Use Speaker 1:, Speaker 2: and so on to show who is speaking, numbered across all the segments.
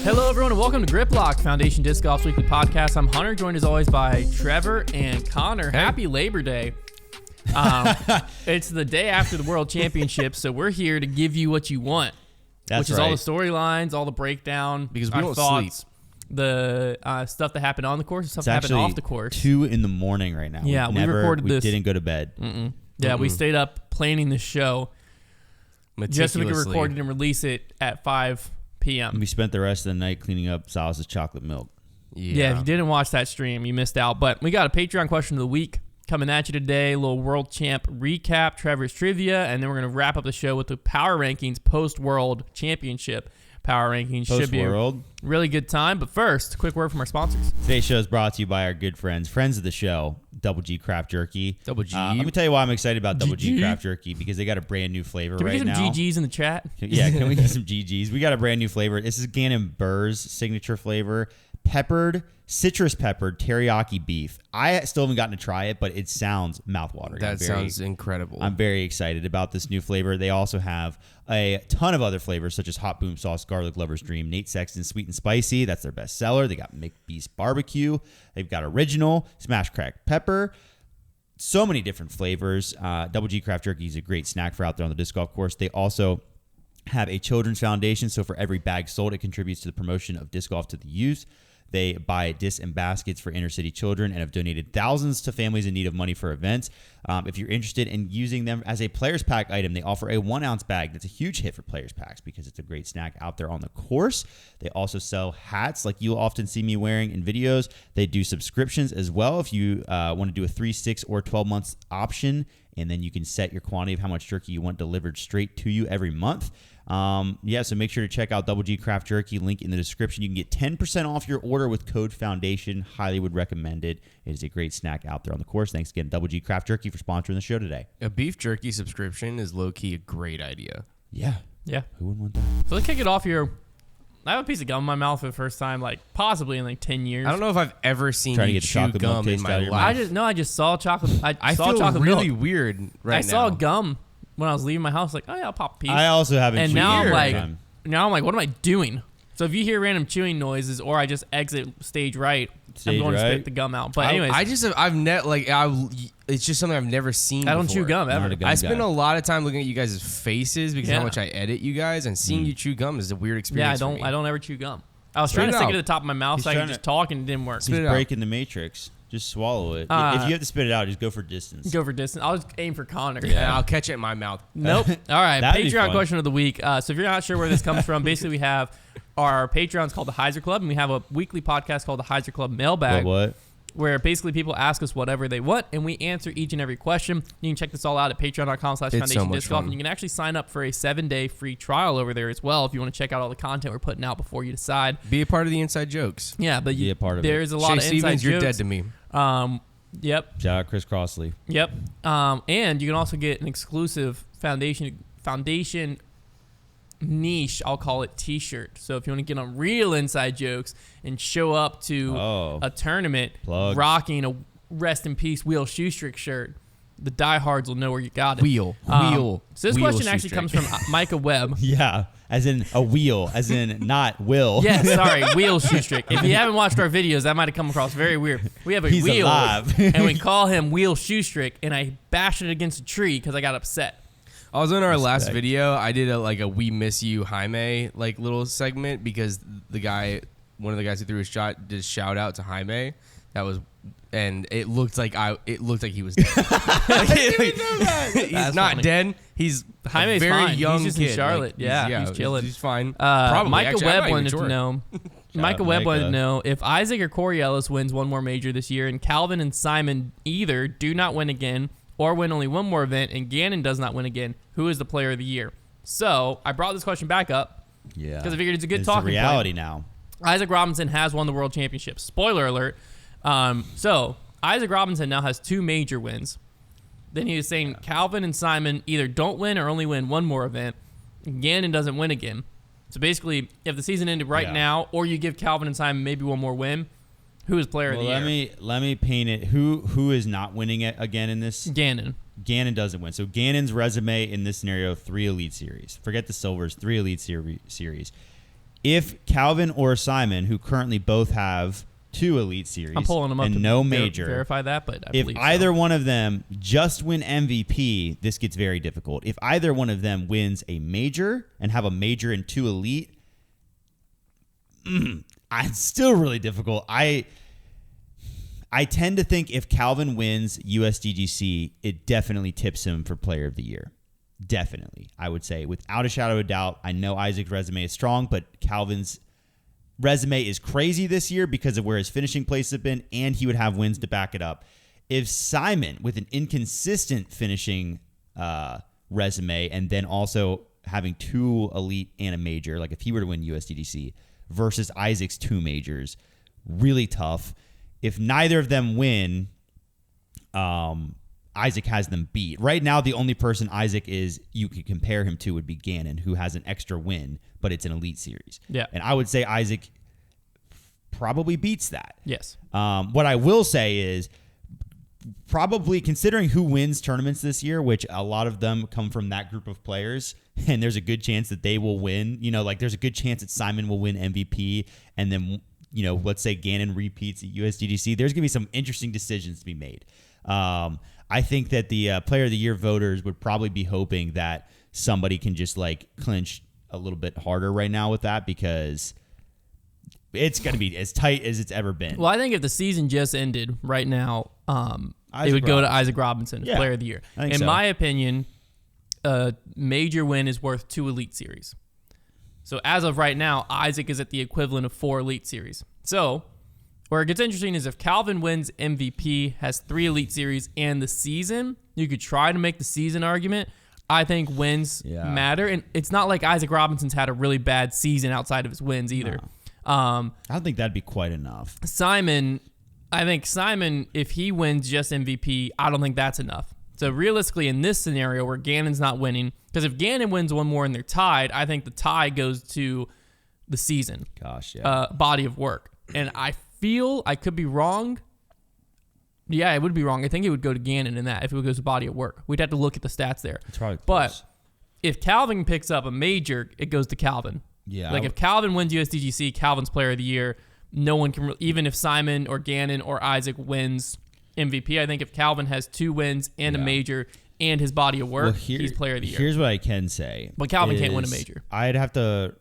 Speaker 1: Hello, everyone, and welcome to Grip Lock, Foundation Disc Golf's weekly podcast. I'm Hunter, joined as always by Trevor and Konner.
Speaker 2: Hey.
Speaker 1: Happy Labor Day. It's the day after the World Championship, so we're here to give you what you want, which is all the storylines, all the breakdown,
Speaker 2: because we
Speaker 1: our
Speaker 2: don't
Speaker 1: thoughts,
Speaker 2: sleep.
Speaker 1: The stuff that happened on the course, stuff
Speaker 3: It's
Speaker 1: that happened
Speaker 3: actually
Speaker 1: off the course.
Speaker 3: 2 a.m. right now.
Speaker 1: Yeah, we recorded
Speaker 3: we
Speaker 1: this.
Speaker 3: didn't go to bed.
Speaker 1: Yeah, we stayed up planning the show just so we could
Speaker 2: Meticulously.
Speaker 1: record it and release it at 5 p.m.
Speaker 3: We spent the rest of the night cleaning up Silas's chocolate milk.
Speaker 1: Yeah, if you didn't watch that stream, you missed out. But we got a Patreon question of the week coming at you today. A little World Champ recap, Trevor's trivia, and then we're going to wrap up the show with the Power Rankings post-World Championship Power Rankings. Should be a
Speaker 3: Post-World.
Speaker 1: really good time. But first, a quick word from our sponsors.
Speaker 3: Today's show is brought to you by our good friends of the show, Double G Craft Jerky.
Speaker 2: Double G.
Speaker 3: Let me tell you why I'm excited about Double G
Speaker 1: GG.
Speaker 3: Craft Jerky, because they got a brand new flavor
Speaker 1: Can we
Speaker 3: right
Speaker 1: get some
Speaker 3: now.
Speaker 1: GGs in the chat?
Speaker 3: Yeah, can we get some GGs? We got a brand new flavor. This is Gannon Burr's signature flavor, citrus peppered teriyaki beef. I still haven't gotten to try it, but it sounds mouthwatering.
Speaker 2: That sounds incredible.
Speaker 3: I'm very excited about this new flavor. They also have a ton of other flavors, such as Hot Boom Sauce, Garlic Lover's Dream, Nate Sexton Sweet and Spicy. That's their best seller. They got McBeast Barbecue. They've got Original, Smash Cracked Pepper. So many different flavors. Double G Craft Jerky is a great snack for out there on the disc golf course. They also have a children's foundation, so for every bag sold, it contributes to the promotion of disc golf to the youth. They buy discs and baskets for inner city children and have donated thousands to families in need of money for events. If you're interested in using them as a players pack item, they offer a 1-ounce bag. That's a huge hit for players packs because it's a great snack out there on the course. They also sell hats like you'll often see me wearing in videos. They do subscriptions as well if you want to do a 3, 6, or 12 months option, and then you can set your quantity of how much jerky you want delivered straight to you every month. So make sure to check out Double G Craft Jerky, link in the description. You can get 10% off your order with code Foundation. Highly would recommend it. It is a great snack out there on the course. Thanks again, Double G Craft Jerky, for sponsoring the show today.
Speaker 2: A beef jerky subscription is low-key a great idea.
Speaker 3: Yeah.
Speaker 1: Yeah.
Speaker 3: Who wouldn't want that?
Speaker 1: So let's kick it off here. I have a piece of gum in my mouth for the first time, possibly in 10 years.
Speaker 2: I don't know if I've ever seen
Speaker 3: Trying to
Speaker 2: you
Speaker 3: get the
Speaker 2: chew
Speaker 3: chocolate milk
Speaker 2: gum in
Speaker 3: taste out
Speaker 2: my
Speaker 3: of your
Speaker 2: life.
Speaker 3: mouth.
Speaker 1: I just saw chocolate. I saw
Speaker 2: feel
Speaker 1: chocolate
Speaker 2: really
Speaker 1: milk.
Speaker 2: weird right now.
Speaker 1: I saw gum when I was leaving my house. Oh yeah, I'll pop a piece.
Speaker 3: I also haven't
Speaker 1: and
Speaker 3: chewed
Speaker 1: now
Speaker 3: in
Speaker 1: I'm
Speaker 3: a
Speaker 1: like,
Speaker 3: long time.
Speaker 1: what am I doing? So if you hear random chewing noises or I just exit stage right,
Speaker 3: Stage
Speaker 1: I'm going to
Speaker 3: right?
Speaker 1: spit the gum out. But anyways,
Speaker 2: it's just something I've never seen.
Speaker 1: I don't
Speaker 2: before.
Speaker 1: chew gum ever.
Speaker 3: Not a gum
Speaker 2: I spend
Speaker 3: guy.
Speaker 2: a lot of time looking at you guys' faces because
Speaker 1: Yeah.
Speaker 2: how much I edit you guys, and seeing you chew gum is a weird
Speaker 1: Yeah,
Speaker 2: experience. for me.
Speaker 1: I don't ever chew gum. I was
Speaker 2: Spit
Speaker 1: trying to
Speaker 2: it
Speaker 1: stick
Speaker 2: out.
Speaker 1: it to the top of my mouth
Speaker 3: He's
Speaker 1: so I could
Speaker 3: trying
Speaker 1: just
Speaker 3: to-
Speaker 1: talk and it didn't work.
Speaker 3: He's
Speaker 2: Spit it out.
Speaker 3: breaking the matrix. Just swallow it. If you have to spit it out, just go for distance.
Speaker 1: Go for distance. I'll just aim for Connor.
Speaker 2: Yeah, I'll catch it in my mouth.
Speaker 1: Nope. All right.
Speaker 3: That'd be
Speaker 1: Patreon
Speaker 3: fun.
Speaker 1: question of the week. So if you're not sure where this comes from, basically we have our Patreon's called the Heiser Club, and we have a weekly podcast called the Heiser Club Mailbag,
Speaker 3: What?
Speaker 1: where basically people ask us whatever they want, and we answer each and every question. You can check this all out at patreon.com/Foundation
Speaker 2: It's so much
Speaker 1: Disc Golf,
Speaker 2: fun.
Speaker 1: and you can actually sign up for a 7-day free trial over there as well if you want to check out all the content we're putting out before you decide.
Speaker 2: Be a part of the inside jokes.
Speaker 1: Yeah, but
Speaker 3: Be a part of it.
Speaker 1: there's a lot
Speaker 2: Shay
Speaker 1: of inside
Speaker 2: Stevens, you're
Speaker 1: jokes.
Speaker 2: dead to me.
Speaker 1: Yep.
Speaker 3: Shout out Chris Crossley.
Speaker 1: Yep. And you can also get an exclusive foundation niche, I'll call it, t-shirt. So if you want to get on real inside jokes and show up to a tournament
Speaker 3: Plug.
Speaker 1: rocking a rest in peace Wheel Shoestrick shirt, the diehards will know where you got it.
Speaker 2: Wheel.
Speaker 1: So this
Speaker 2: Wheel
Speaker 1: question actually comes from Micah Webb.
Speaker 3: Yeah, as in a wheel, as in not Will.
Speaker 1: Yes, sorry, Wheel Shoestrick. If you haven't watched our videos, that might have come across very weird. We have a
Speaker 3: He's
Speaker 1: wheel,
Speaker 3: alive.
Speaker 1: and we call him Wheel Shoestrick, and I bashed it against a tree because I got upset.
Speaker 2: I was on our last
Speaker 3: Respect.
Speaker 2: video. I did a "We Miss You" Jaime little segment because one of the guys who threw a shot, did a shout out to Jaime. That was, and it looked like he was dead. He's
Speaker 1: That's
Speaker 2: not
Speaker 1: funny.
Speaker 2: dead. He's
Speaker 1: Jaime's
Speaker 2: a very
Speaker 1: fine.
Speaker 2: young
Speaker 1: He's just
Speaker 2: kid.
Speaker 1: in Charlotte. He's chilling.
Speaker 2: He's fine.
Speaker 1: Micah
Speaker 2: Actually, I'm
Speaker 1: Webb
Speaker 2: not even
Speaker 1: wanted
Speaker 2: sure.
Speaker 1: to know. Micah Webb wanted to know if Isaac or Corey Ellis wins one more major this year, and Calvin and Simon either do not win again or win only one more event, and Gannon does not win again, who is the player of the year? So I brought this question back up
Speaker 3: Yeah.
Speaker 1: because I figured it's a good
Speaker 3: It's
Speaker 1: talking
Speaker 3: the reality
Speaker 1: point.
Speaker 3: now.
Speaker 1: Isaac Robinson has won the World Championship. Spoiler alert. So Isaac Robinson now has 2 major wins. Then he was saying Calvin and Simon either don't win or only win one more event. Gannon doesn't win again. So basically, if the season ended right now, or you give Calvin and Simon maybe one more win, who is player of the year?
Speaker 3: Let me paint it. Who is not winning it again in this?
Speaker 1: Gannon.
Speaker 3: Gannon doesn't win. So Gannon's resume in this scenario: 3 Elite Series. Forget the silvers. 3 Elite Series. if Calvin or Simon, who currently both have 2 Elite Series
Speaker 1: I'm pulling them up
Speaker 3: and
Speaker 1: to
Speaker 3: no major,
Speaker 1: verify that, but I
Speaker 3: if
Speaker 1: believe
Speaker 3: either
Speaker 1: so.
Speaker 3: one of them just win MVP, this gets very difficult. If either one of them wins a major and have a major and 2 Elite, it's still really difficult. I tend to think if Calvin wins USDGC, it definitely tips him for Player of the Year. Definitely, I would say, without a shadow of a doubt. I know Isaac's resume is strong, but Calvin's resume is crazy this year because of where his finishing place have been, and he would have wins to back it up. If Simon, with an inconsistent finishing resume, and then also having 2 Elite and a major, like if he were to win USDGC, versus Isaac's 2 majors, really tough. If neither of them win, Isaac has them beat. Right now, the only person Isaac you could compare him to would be Gannon, who has an extra win, but it's an Elite Series.
Speaker 1: Yeah.
Speaker 3: And I would say Isaac probably beats that.
Speaker 1: Yes.
Speaker 3: What I will say is probably considering who wins tournaments this year, which a lot of them come from that group of players, and there's a good chance that they will win. Like there's a good chance that Simon will win MVP, and then let's say Gannon repeats at USDGC. There's going to be some interesting decisions to be made. I think that the Player of the Year voters would probably be hoping that somebody can just clinch a little bit harder right now with that, because it's going to be as tight as it's ever been.
Speaker 1: Well, I think if the season just ended right now, it would go to Isaac Robinson as Player of the Year. In my opinion, a major win is worth 2 Elite Series. So as of right now, Isaac is at the equivalent of 4 Elite Series. So where it gets interesting is if Calvin wins MVP, has 3 Elite Series, and the season, you could try to make the season argument. I think wins matter. And it's not like Isaac Robinson's had a really bad season outside of his wins either.
Speaker 3: No. I don't think that'd be quite enough.
Speaker 1: I think Simon, if he wins just MVP, I don't think that's enough. So realistically, in this scenario where Gannon's not winning, because if Gannon wins one more and they're tied, I think the tie goes to the season.
Speaker 3: Gosh, yeah.
Speaker 1: Body of work. And I feel, I could be wrong. Yeah, it would be wrong. I think it would go to Gannon in that if it goes to body of work. We'd have to look at the stats there.
Speaker 3: It's probably close.
Speaker 1: But if Calvin picks up a major, it goes to Calvin.
Speaker 3: Yeah.
Speaker 1: Like if Calvin wins USDGC, Calvin's Player of the Year. No one can, even if Simon or Gannon or Isaac wins MVP, I think if Calvin has 2 wins and a major and his body of work, he's Player of the Year.
Speaker 3: Here's what I can say.
Speaker 1: But Calvin can't win a major.
Speaker 3: I'd have to,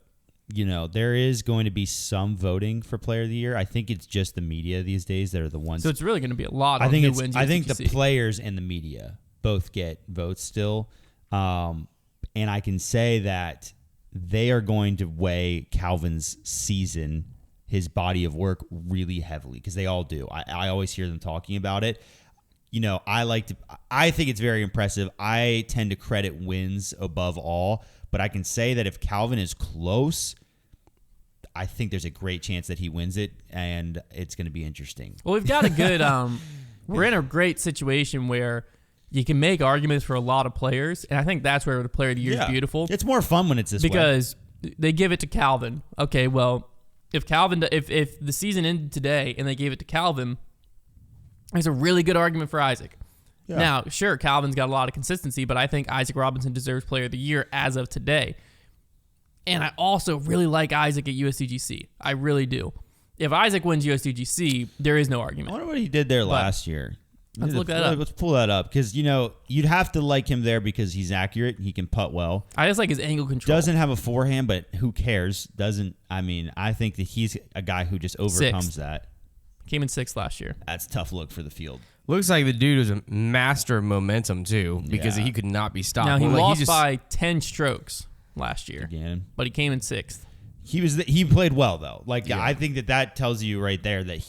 Speaker 3: there is going to be some voting for Player of the Year. I think it's just the media these days that are the ones.
Speaker 1: So it's really going to be a lot
Speaker 3: I
Speaker 1: on
Speaker 3: think
Speaker 1: who wins USDGC.
Speaker 3: I think the players and the media both get votes still. And I can say that they are going to weigh Calvin's season, his body of work, really heavily, because they all do. I always hear them talking about it. I think it's very impressive. I tend to credit wins above all, but I can say that if Calvin is close, I think there's a great chance that he wins it, and it's going to be interesting.
Speaker 1: Well, we've got a good, we're in a great situation where you can make arguments for a lot of players, and I think that's where the Player of the Year is beautiful.
Speaker 3: It's more fun when it's this way.
Speaker 1: Because they give it to Calvin. Okay, well, if the season ended today and they gave it to Calvin, there's a really good argument for Isaac. Yeah. Now, sure, Calvin's got a lot of consistency, but I think Isaac Robinson deserves Player of the Year as of today. And I also really like Isaac at USDGC. I really do. If Isaac wins USDGC, there is no argument.
Speaker 3: I wonder what he did there last year.
Speaker 1: Let's look that up.
Speaker 3: Let's pull that up, because you'd have to like him there because he's accurate. He can putt well.
Speaker 1: I just like his angle control.
Speaker 3: Doesn't have a forehand, but who cares? I think that he's a guy who just overcomes that.
Speaker 1: Came in 6th last year.
Speaker 3: That's a tough look for the field.
Speaker 2: Looks like the dude was a master of momentum too, because he could not be stopped.
Speaker 1: Now he lost by 10 strokes last year,
Speaker 3: again,
Speaker 1: but he came in 6th.
Speaker 3: He played well though. I think that tells you right there that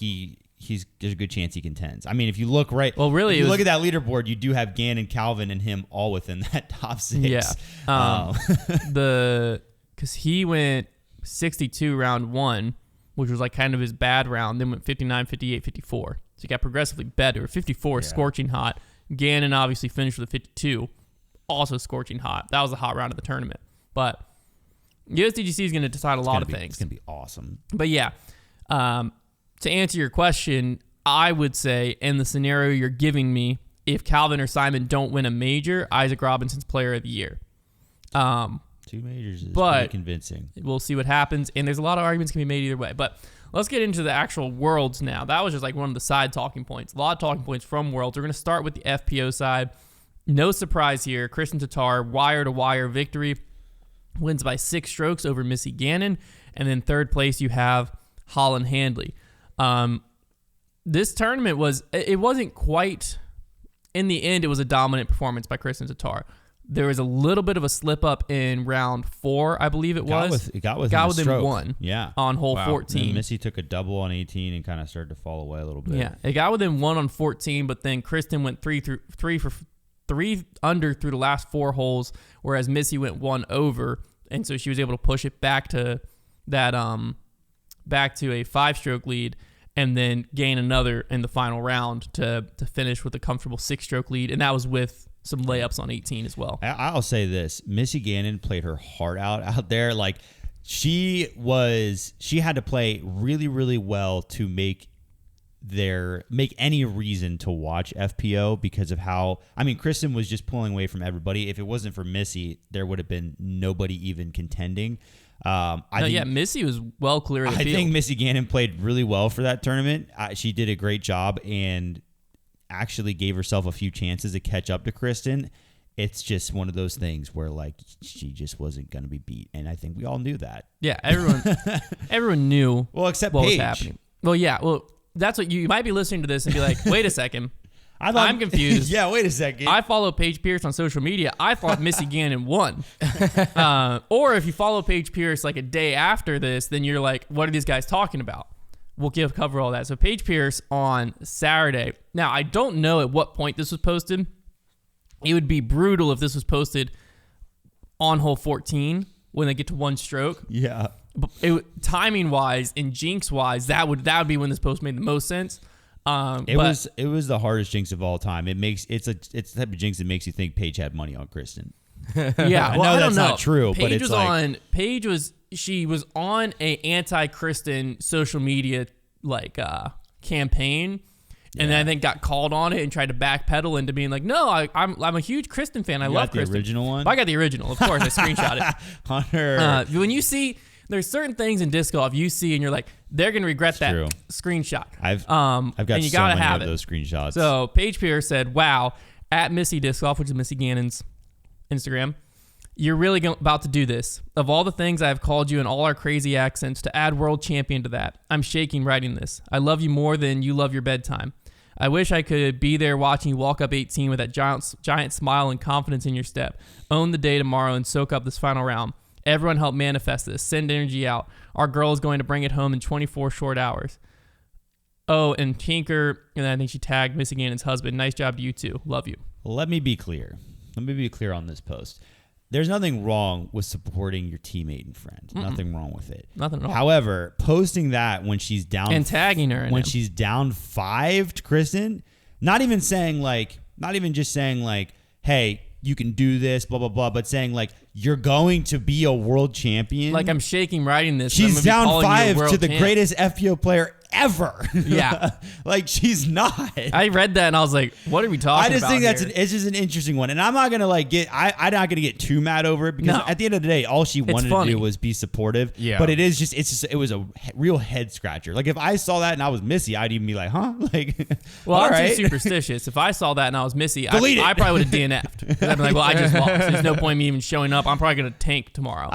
Speaker 3: there's a good chance he contends. I mean, if you look look at that leaderboard, you do have Gannon, Calvin, and him all within that top 6.
Speaker 1: Yeah. Because he went 62 round 1, which was kind of his bad round, then went 59, 58, 54. So he got progressively better. 54, scorching hot. Gannon obviously finished with a 52, also scorching hot. That was a hot round of the tournament. But USDGC is going to decide a lot of things.
Speaker 3: It's going to be awesome.
Speaker 1: But yeah, to answer your question, I would say in the scenario you're giving me, if Calvin or Simon don't win a major, Isaac Robinson's Player of the Year.
Speaker 3: 2 majors is
Speaker 1: But
Speaker 3: pretty convincing.
Speaker 1: we'll see what happens. And there's a lot of arguments can be made either way. But let's get into the actual Worlds now. That was just like one of the side talking points. A lot of talking points from Worlds. We're going to start with the FPO side. No surprise here. Kristin Tattar, wire-to-wire victory. Wins by 6 strokes over Missy Gannon. And then third place, you have Holland Handley. This tournament wasn't quite, in the end, it was a dominant performance by Kristin Tattar. There was a little bit of a slip up in round 4, I believe it was.
Speaker 3: It got within
Speaker 1: 1
Speaker 3: yeah.
Speaker 1: on hole 14.
Speaker 3: And Missy took a double on 18 and kind of started to fall away a little bit.
Speaker 1: Yeah, it got within 1 on 14, but then Kristin went 3 under through the last 4 holes, whereas Missy went 1 over, and so she was able to push it back to that back to a 5-stroke lead, and then gain another in the final round to finish with a comfortable 6-stroke lead, and that was with some layups on 18 as well.
Speaker 3: I'll say this: Missy Gannon played her heart out there. Like she had to play really, really well to make any reason to watch FPO because of how, I mean, Kristin was just pulling away from everybody. If it wasn't for Missy, there would have been nobody even contending.
Speaker 1: Missy was well clear of the field.
Speaker 3: I think Missy Gannon played really well for that tournament. She did a great job and actually gave herself a few chances to catch up to Kristin. It's just one of those things where like she just wasn't going to be beat, and I think we all knew that.
Speaker 1: Yeah, everyone knew.
Speaker 3: Well, except
Speaker 1: what
Speaker 3: Paige.
Speaker 1: was happening. Well, yeah, that's what you might be listening to this and be like, wait a second. I'm confused.
Speaker 3: Yeah, wait a second.
Speaker 1: I follow Paige Pierce on social media. I thought Missy Gannon won. Or if you follow Paige Pierce like a day after this, then you're like, what are these guys talking about? We'll cover all that. So Paige Pierce on Saturday. Now, I don't know at what point this was posted. It would be brutal if this was posted on hole 14 when they get to 1 stroke.
Speaker 3: Yeah.
Speaker 1: But timing-wise and jinx-wise, that would be when this post made the most sense.
Speaker 3: It was the hardest jinx of all time. It's the type of jinx that makes you think Paige had money on Kristin.
Speaker 1: Yeah, well, I don't know.
Speaker 3: Not true.
Speaker 1: Paige
Speaker 3: but it's
Speaker 1: was
Speaker 3: like
Speaker 1: Paige was on a anti-Kristin social media campaign, and then I think got called on it and tried to backpedal into being like, no, I'm a huge Kristin fan. I love Kristin.
Speaker 3: The original one.
Speaker 1: I got the original, of course. I screenshot it.
Speaker 3: Hunter.
Speaker 1: When you see. There's certain things in disc golf you see and you're like, they're gonna regret that screenshot.
Speaker 3: I've got
Speaker 1: and you
Speaker 3: so
Speaker 1: gotta
Speaker 3: many
Speaker 1: have
Speaker 3: of those screenshots.
Speaker 1: So Paige Pierce said, "Wow, at Missy Disc Golf, which is Missy Gannon's Instagram, you're really about to do this. Of all the things I've called you in all our crazy accents, to add world champion to that, I'm shaking writing this. I love you more than you love your bedtime. I wish I could be there watching you walk up 18 with that giant smile and confidence in your step. Own the day tomorrow and soak up this final round. Everyone help manifest this. Send energy out. Our girl is going to bring it home in 24 short hours." Oh, and Tinker, and then I think she tagged Missy Gannon's husband. Nice job to you too. Love you.
Speaker 3: Let me be clear. On this post. There's nothing wrong with supporting your teammate and friend. Nothing wrong with it.
Speaker 1: Nothing at all.
Speaker 3: However, posting that when she's down
Speaker 1: and tagging her
Speaker 3: when she's down 5 to Kristin, not even just saying like, hey, you can do this, blah, blah, blah, but saying like, you're going to be a world champion.
Speaker 1: Like, I'm shaking writing this.
Speaker 3: She's down 5 to the greatest FPO player ever.
Speaker 1: Yeah.
Speaker 3: Like, she's not.
Speaker 1: I read that and I was like, what are we talking about?
Speaker 3: I just think it's just an interesting one. And I'm not going to I'm not going to get too mad over it because at the end of the day, all she wanted to do was be supportive. Yeah. But it was a real head scratcher. Like, if I saw that and I was Missy, I'd even be like, huh? Like,
Speaker 1: well,
Speaker 3: I'm
Speaker 1: too superstitious. If I saw that and I was Missy, I
Speaker 3: Delete
Speaker 1: probably would have DNF'd. Because I'd be like, well, I just lost. There's no point in me even showing up. I'm probably going to tank tomorrow.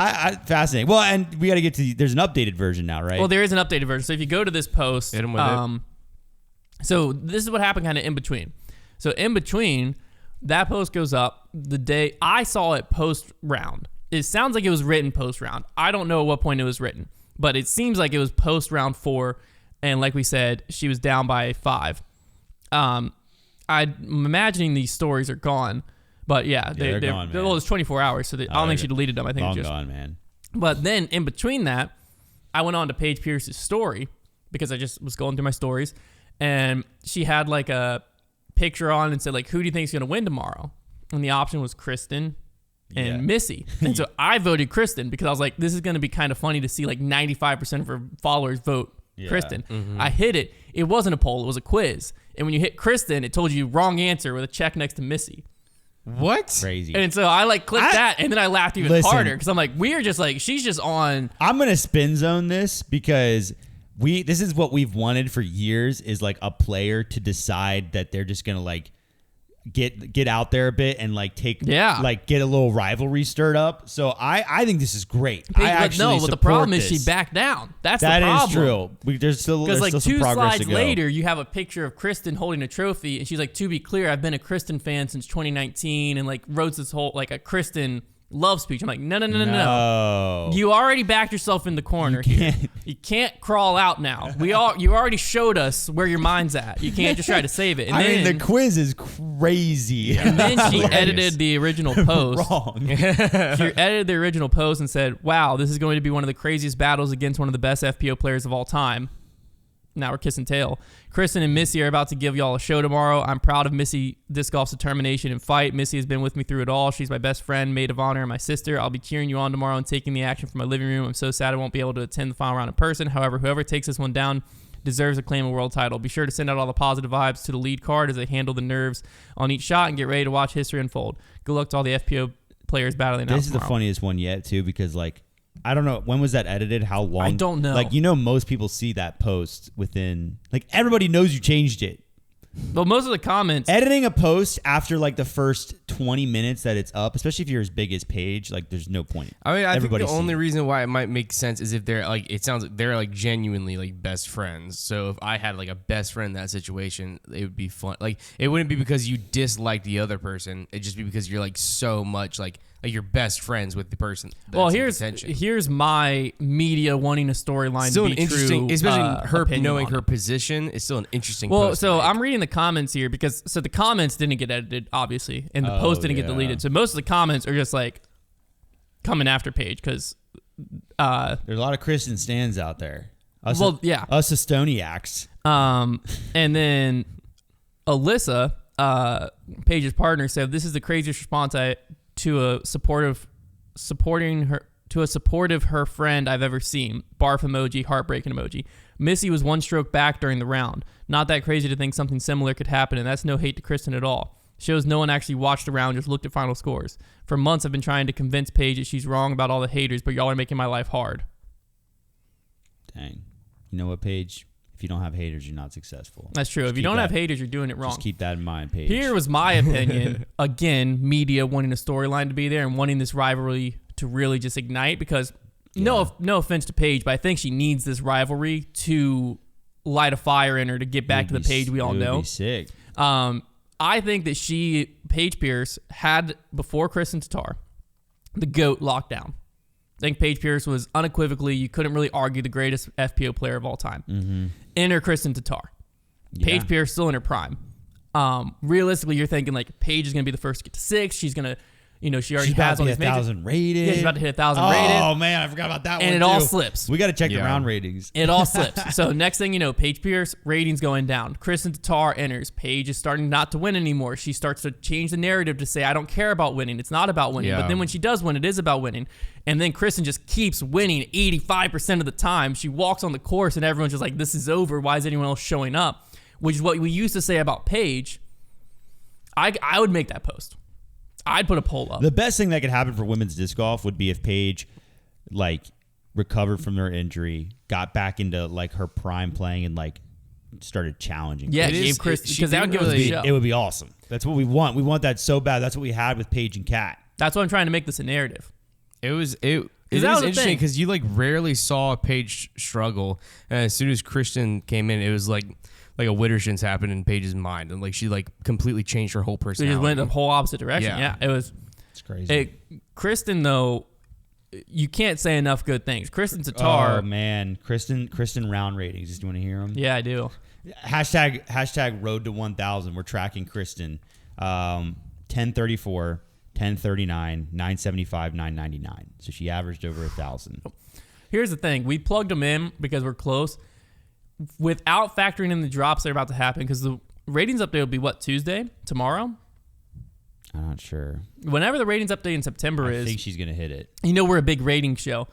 Speaker 3: Fascinating. Well, and we got to get to there's an updated version now, right?
Speaker 1: Well, there is an updated version. So if you go to this post,
Speaker 2: hit 'em with it.
Speaker 1: So this is what happened kind of in between. So in between, that post goes up the day I saw it post round. It sounds like it was written post round. I don't know at what point it was written, but it seems like it was post round 4. And like we said, she was down by 5. I'm imagining these stories are gone. But yeah, they're gone, man. Well, it's 24 hours, so I don't think she deleted them. I think
Speaker 3: long
Speaker 1: just
Speaker 3: gone, man.
Speaker 1: But then in between that, I went on to Paige Pierce's story because I just was going through my stories, and she had like a picture on and said like, "Who do you think is going to win tomorrow?" And the option was Kristin and Missy. And so I voted Kristin because I was like, this is going to be kind of funny to see like 95% of her followers vote Kristin. Mm-hmm. I hit it. It wasn't a poll. It was a quiz. And when you hit Kristin, it told you wrong answer with a check next to Missy.
Speaker 2: What?
Speaker 3: Crazy.
Speaker 1: And so I like clicked that, and then I laughed even
Speaker 3: Listen.
Speaker 1: harder because I'm like, we are just like, she's just on.
Speaker 3: I'm gonna spin zone this because this is what we've wanted for years, is like a player to decide that they're just gonna like get out there a bit and like get a little rivalry stirred up. So I think this is great. I actually
Speaker 1: but the problem is
Speaker 3: this.
Speaker 1: she backed down. That's the
Speaker 3: That
Speaker 1: problem.
Speaker 3: is true. There's still
Speaker 1: Because like
Speaker 3: some
Speaker 1: 2
Speaker 3: progress
Speaker 1: slides
Speaker 3: to go.
Speaker 1: later, you have a picture of Kristin holding a trophy, and she's like, "To be clear, I've been a Kristin fan since 2019," and like wrote this whole like a Kristin love speech. I'm like, no. You already backed yourself in the corner here. You can't crawl out now. You already showed us where your mind's at. You can't just try to save it. And
Speaker 3: I
Speaker 1: then,
Speaker 3: mean, the quiz is crazy.
Speaker 1: And then she edited the original post.
Speaker 3: Wrong.
Speaker 1: She edited the original post and said, "Wow, this is going to be one of the craziest battles against one of the best FPO players of all time." Now we're kissing tail. Kristin and Missy are about to give y'all a show tomorrow. I'm proud of Missy Disc Golf's determination and fight. Missy has been with me through it all. She's my best friend, maid of honor, and my sister. I'll be cheering you on tomorrow and taking the action from my living room. I'm so sad I won't be able to attend the final round in person. However, whoever takes this one down deserves to claim a world title. Be sure to send out all the positive vibes to the lead card as they handle the nerves on each shot and get ready to watch history unfold. Good luck to all the FPO players battling out
Speaker 3: This is
Speaker 1: tomorrow.
Speaker 3: the funniest one yet, too, because like, I don't know. When was that edited? How long?
Speaker 1: I don't know.
Speaker 3: Like, most people see that post within, like, everybody knows you changed it.
Speaker 1: But most of the comments...
Speaker 3: Editing a post after, like, the first 20 minutes that it's up, especially if you're as big as Paige, like, there's no point.
Speaker 2: I mean, I think
Speaker 3: Everybody's
Speaker 2: the only
Speaker 3: seen it.
Speaker 2: reason why it might make sense is if they're, like, it sounds like they're, like, genuinely, like, best friends. So if I had, like, a best friend in that situation, it would be fun. Like, it wouldn't be because you dislike the other person. It'd just be because you're, like, so much, like you're best friends with the person.
Speaker 1: Well, here's my media wanting a storyline
Speaker 2: still
Speaker 1: to be
Speaker 2: an interesting,
Speaker 1: true,
Speaker 2: especially her
Speaker 1: opinion
Speaker 2: knowing
Speaker 1: on
Speaker 2: her
Speaker 1: it.
Speaker 2: position is still an interesting.
Speaker 1: Well,
Speaker 2: post
Speaker 1: so
Speaker 2: to make.
Speaker 1: I'm reading the comments here because the comments didn't get edited, obviously, and the post didn't get
Speaker 3: yeah.
Speaker 1: deleted. So most of the comments are just like coming after Paige because
Speaker 3: There's a lot of Kristin stands out there. Us Estoniacs.
Speaker 1: And then Alyssa, Paige's partner, said this is the craziest response to a supportive her friend I've ever seen. Barf emoji, heartbreaking emoji. Missy was one stroke back during the round. Not that crazy to think something similar could happen, and that's no hate to Kristin at all. Shows no one actually watched the round, just looked at final scores. For months, I've been trying to convince Paige that she's wrong about all the haters, but y'all are making my life hard.
Speaker 3: Dang. You know what, Paige? If you don't have haters, you're not successful.
Speaker 1: That's true. If you don't have haters, you're doing it wrong.
Speaker 3: Just keep that in mind, Paige.
Speaker 1: Here was my opinion. Again, media wanting a storyline to be there and wanting this rivalry to really just ignite because no offense to Paige, but I think she needs this rivalry to light a fire in her to get back to the Paige we all know.
Speaker 3: Be sick.
Speaker 1: I think that Paige Pierce had, before Kristin Tattar, the GOAT lockdown. I think Paige Pierce was unequivocally, you couldn't really argue, the greatest FPO player of all time.
Speaker 3: Mm-hmm.
Speaker 1: Enter Kristin Tattar. Paige Pierce still in her prime. Realistically, you're thinking like Paige is going to be the first to get to 6. She's going to, she already has all these
Speaker 3: 1,000 rated.
Speaker 1: Yeah, she's about to hit 1,000 rated.
Speaker 3: Oh man, I forgot about that one.
Speaker 1: And it all slips.
Speaker 3: We got to check the round ratings.
Speaker 1: It all slips. So next thing you know, Paige Pierce ratings going down. Kristin Tattar enters. Paige is starting not to win anymore. She starts to change the narrative to say, I don't care about winning. It's not about winning.
Speaker 2: Yeah.
Speaker 1: But then when she does win, it is about winning. And then Kristin just keeps winning 85% of the time. She walks on the course and everyone's just like, this is over. Why is anyone else showing up? Which is what we used to say about Paige. I would make that post. I'd put a poll up.
Speaker 3: The best thing that could happen for women's disc golf would be if Paige, recovered from her injury, got back into her prime playing, and started challenging.
Speaker 1: Yeah,
Speaker 3: Paige.
Speaker 1: gave Kristin, because that would give us a show.
Speaker 3: It would be awesome. That's what we want. We want that so bad. That's what we had with Paige and Kat.
Speaker 1: That's what I'm trying to make this a narrative.
Speaker 2: It was
Speaker 1: that was the
Speaker 2: interesting
Speaker 1: thing.
Speaker 2: because you rarely saw Paige struggle, and as soon as Kristin came in, it was like a Wittershins happened in Paige's mind, and she completely changed her whole
Speaker 1: So
Speaker 2: personality.
Speaker 1: just went the whole opposite direction. Yeah,
Speaker 2: Yeah.
Speaker 3: It's crazy.
Speaker 1: Kristin, though, you can't say enough good things. Kristin Tattar.
Speaker 3: Oh man, Kristin round ratings. Do you want to hear them?
Speaker 1: Yeah, I do.
Speaker 3: Hashtag road to 1,000. We're tracking Kristin. 1034, 1039, 975, 999. So she averaged over 1,000.
Speaker 1: Here's the thing. We plugged them in because we're close without factoring in the drops that are about to happen because the ratings update will be Tuesday? Tomorrow?
Speaker 3: I'm not sure.
Speaker 1: Whenever the ratings update in September
Speaker 3: I
Speaker 1: is.
Speaker 3: think she's going to hit it.
Speaker 1: We're a big rating show.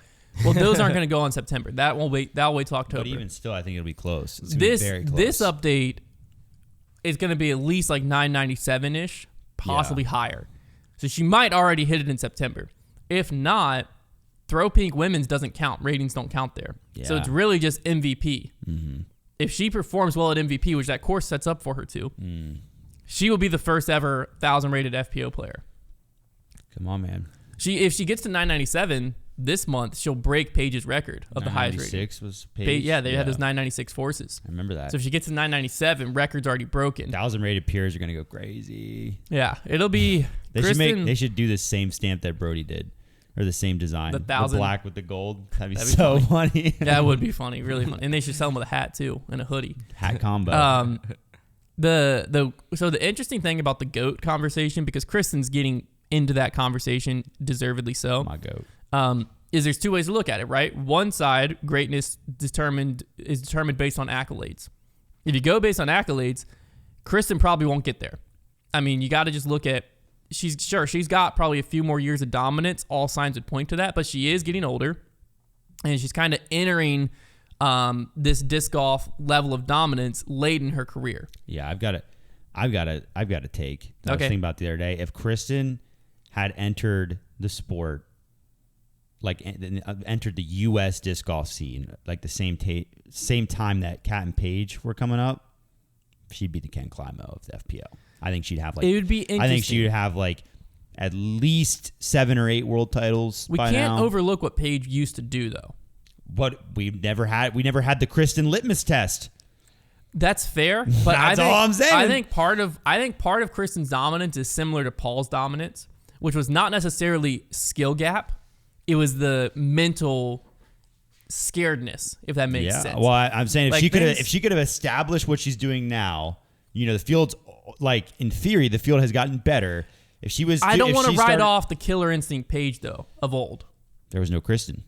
Speaker 1: Well, those aren't going to go on September. That'll wait till October.
Speaker 3: But even still, I think it'll be close. It's gonna be very close.
Speaker 1: This update is going to be at least 997-ish, possibly higher. So she might already hit it in September. If not, Throw Pink Women's doesn't count. Ratings don't count there. So
Speaker 3: Yeah.
Speaker 1: it's really just MVP.
Speaker 3: Mm-hmm.
Speaker 1: If she performs well at MVP, which that course sets up for her to, she will be the first ever 1,000 rated FPO player.
Speaker 3: Come on, man.
Speaker 1: If she gets to 997 this month, she'll break Paige's record of the highest rating.
Speaker 3: 996 was Paige.
Speaker 1: Yeah, they had those 996 forces.
Speaker 3: I remember that.
Speaker 1: So if she gets to 997, record's already broken.
Speaker 3: 1,000 rated peers are gonna go crazy.
Speaker 1: Yeah, it'll be.
Speaker 3: They should do the same stamp that Brody did, or the same design.
Speaker 1: The 1,000
Speaker 3: black with the gold. That'd be
Speaker 1: That'd be
Speaker 3: so funny.
Speaker 1: That would be funny, really funny. And they should sell them with a hat too and a hoodie.
Speaker 3: Hat combo.
Speaker 1: So the interesting thing about the GOAT conversation, because Kristin's getting into that conversation, deservedly so.
Speaker 3: My goat.
Speaker 1: Is there's two ways to look at it, right? One side, greatness is determined based on accolades. If you go based on accolades, Kristin probably won't get there. I mean, you got to just look at she's got probably a few more years of dominance. All signs would point to that, but she is getting older, and she's kind of entering this disc golf level of dominance late in her career.
Speaker 3: Yeah, I've got to take. I was
Speaker 1: Okay.
Speaker 3: thinking about the other day. If Kristin had entered the sport, like entered the U.S. disc golf scene, like the same time that Kat and Paige were coming up, she'd be the Ken Climo of the FPO. I think she'd have like.
Speaker 1: It would be interesting.
Speaker 3: I think she would have like at least 7 or 8 world titles.
Speaker 1: We
Speaker 3: by
Speaker 1: can't
Speaker 3: now.
Speaker 1: overlook what Paige used to do, though.
Speaker 3: But we never had the Kristin litmus test.
Speaker 1: That's fair, but
Speaker 3: That's all I'm saying.
Speaker 1: I think part of Kristin's dominance is similar to Paul's dominance, which was not necessarily skill gap. It was the mental scaredness, if that makes sense.
Speaker 3: Well, I'm saying if
Speaker 1: Like
Speaker 3: she could have established what she's doing now, the field's like in theory the field has gotten better. If she was,
Speaker 1: I don't want to write off the killer instinct Paige though of old.
Speaker 3: There was no Kristin.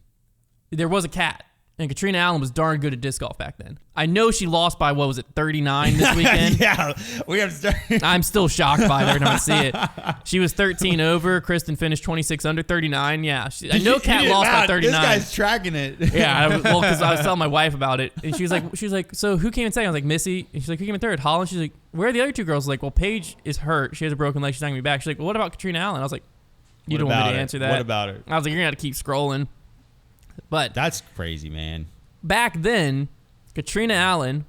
Speaker 1: There was a cat. And Katrina Allen was darn good at disc golf back then. I know she lost by, 39 this weekend?
Speaker 3: Yeah, we have to start.
Speaker 1: I'm still shocked by it every time I see it. She was 13 over. Kristin finished 26 under 39. Yeah. I know Kat lost by 39.
Speaker 3: This guy's tracking it.
Speaker 1: Yeah. Because I was telling my wife about it. And she was like, so who came in second? I was like, Missy. And she's like, who came in third? Holland. She's like, where are the other two girls? Like, well, Paige is hurt. She has a broken leg. She's not going to be back. She's like, well, what about Katrina Allen? I was like, you don't want me to answer that.
Speaker 3: What about her?
Speaker 1: I was like, you're going to have to keep scrolling. But
Speaker 3: That's crazy, man.
Speaker 1: back then, Katrina Allen